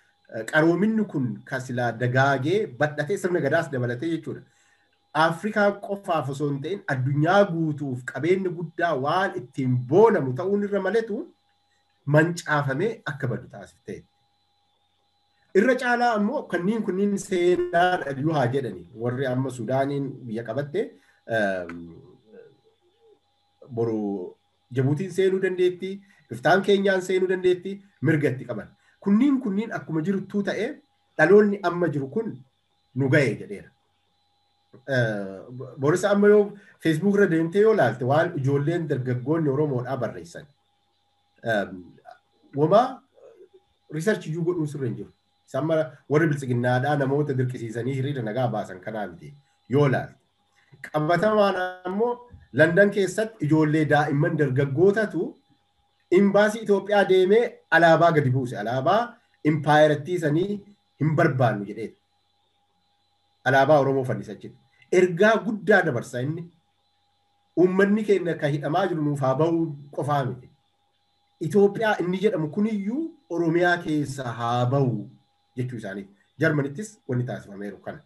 qaroominni kun kan silaa dagaagee badhatee sirna gadaas dabalatee jechuudha. Afrikaa qofaaf osoo hin ta'in addunyaa guutuuf qabeenyi guddaa waan ittiin boonamu ta'uun irra maletu mancaafamee akka badu taasiftee. Irra caalaa ammoo kanniin kunniin seenaa dhayyuu haa jedhani warri amma Sudaaniin biyya qabatte boru Jabuutiin seenuu dandeetti, Iftaan Keenyaan seenuu dandeetti, mirga itti qaban. Kunniin akkuma jirtu ta'ee dhaloonni amma jiru kun nu ga'e jedheera. Boris amma yoo Facebook irra deemtee yoo ilaalte waan ijoolleen dargaggoonni Oromoodhaa barreessan. Wamaa research iyyuu godhuun sirra hin jiru. Samma warri bilchiginnaadhaa namoota dirqisiisanii hiriira nagaa baasan kanaa miti yoo ilaalte. Qabatamaan ammoo London keessatti ijoollee daa'imman dargaggootatu imbaasii Itoophiyaa deemee alaabaa gadi buuse. Alaabaa impaayerattii sanii hin barbaannu jedhee. Alaabaa Oromoo fannisachitti. Ergaa guddaa dabarsa inni. Uummanni keenya kan hidhamaa jiru nuuf haa ba'uu qofaa miti. Itoophiyaa inni jedhamu kuniyyuu Oromiyaa keessa haa ba'u jechuu isaaniiti. Jarmanittis wanni taasifameeru kana.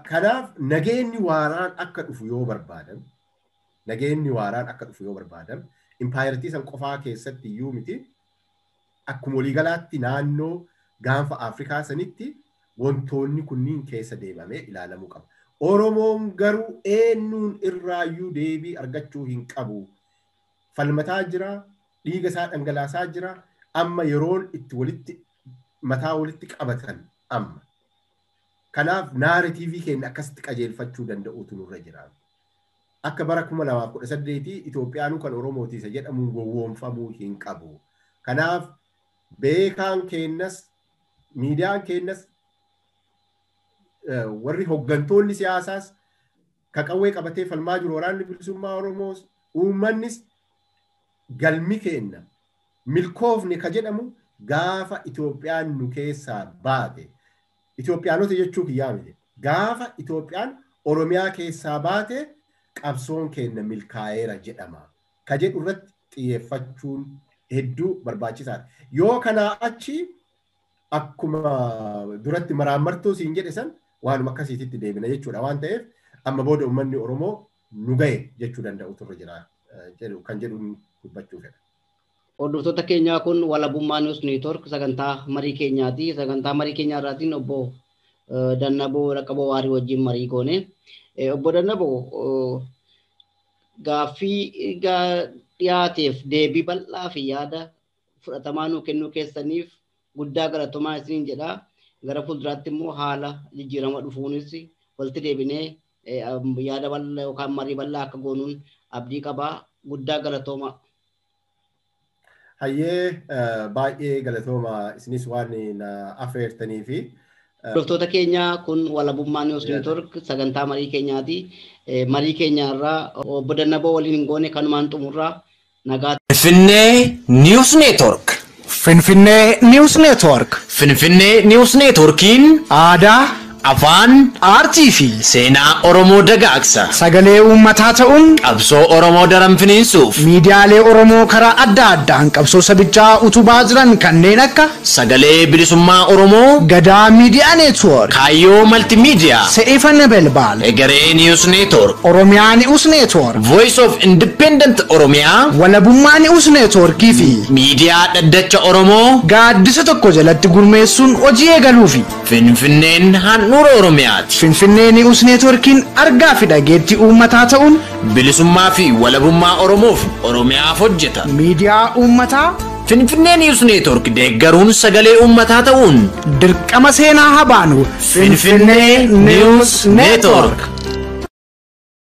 Kanaaf nageenyi waaraan akka dhufu yoo barbaadan, impaayerattii san qofaa keessatti iyyuu miti akkuma waliigalaatti naannoo gaanfa Afrikaa sanitti wantoonni kunniin keessa deemamee ilaalamuu qaba. Oromoon garuu eenyuun irraayyuu deebii argachuu hin qabu. Falmataa jira, dhiiga isaa dhangalaasaa jira. Amma yeroon itti mataa walitti qabatan amma. Kanaaf naaratiivii keenya akkasitti qajeelfachuu danda'uutu nurra jira. Akka bara 2018 Itoophiyaanuu kan Oromootiisa jedhamuun gowwoomfamuu hin qabu. Kanaaf beekaan keenyas, miidiyaan keenyas, warri hoggantoonni siyaasaas qawwee qabatee falmaa jiru waraanni bilisummaa Oromoos uummannis galmi keenya milkoofne ka jedhamu gaafa Itoophiyaan nu keessaa baate. Itoophiyaanota jechuu kiyyaa miti. Gaafa Itoophiyaan Oromiyaa keessaa baate qabsoon keenya milkaa'eera jedhama. Ka jedhu irratti xiyyeeffachuun hedduu barbaachisaadha. Yoo kanaa achi akkuma duratti maraammartuu siin jedhe san waanuma akkasiititti deebina jechuudha waan ta'eef amma booda uummanni Oromoo nu ga'e jechuu danda'u turre jira kan jedhuun dubbachuu fedha. Hordoftoota keenyaa kun walabummaa News Network sagantaa marii keenyaati. Sagantaa marii keenyaa irraatiin obbo Dannaboo Raqqaboo Waarii wajjin marii goone. Obbo Dannaboo gaaffii dhiyaateef deebii bal'aa fi yaada fudhatamaa nuu kennuu keessaniif guddaa galatoomaa isiniin jedha. Gara fuulduraatti immoo haala jijjiirama dhufuunis walitti deebinee yaada bal'aa yookaan marii bal'aa akka goonuun abdii qabaa. Guddaa galatooma. Hayyee baay'ee galatooma isinis waan na affeertanii fi hordoftoota keenya kun walabummaa News Network sagantaa marii keenyaati. Marii keenyaarraa obbo Dannaboo waliin hin goone kanumaan xumurraa nagaa. Finfinnee News Network. Finfinnee News Network. Finfinnee News Networkiin aadaa, afaan, aartii fi seenaa Oromoo dagaagsa. sagalee uummataa ta'uun Qabsoo Oromoo daran finiinsuuf miidiyaalee Oromoo karaa adda addaan qabsoo sabichaa utubaa jiran kanneen akka sagalee bilisummaa Oromoo, Gadaa Miidiyaa Neetwoork, Kaayyoo Maltiimiidiyaa, Se'ifan Belbaal, Egeree Niwus Neetwoork, Oromiyaa Ni'us Neetwoork, Voice of Independent Oromiyaa, Walabummaa Ni'us Neetwoorkii fi miidiyaa dhaddacha Oromoo, gaaddisa tokko jalatti gurmeessuun hojii eegaluufi Finfinneen handhuura Oromiyaati. Finfinnee Ni'us Neetwoorkiin argaa fi dhageettii uummataa ta'uun Bilisummaa fi walabummaa Oromoof Oromiyaaf hojjeta. miidiyaa uummataa Finfinnee Niwus Neetwoork deeggaruun sagalee uummataa ta'uun dirqama seenaa habaanu Finfinnee Niwus Neetwoork.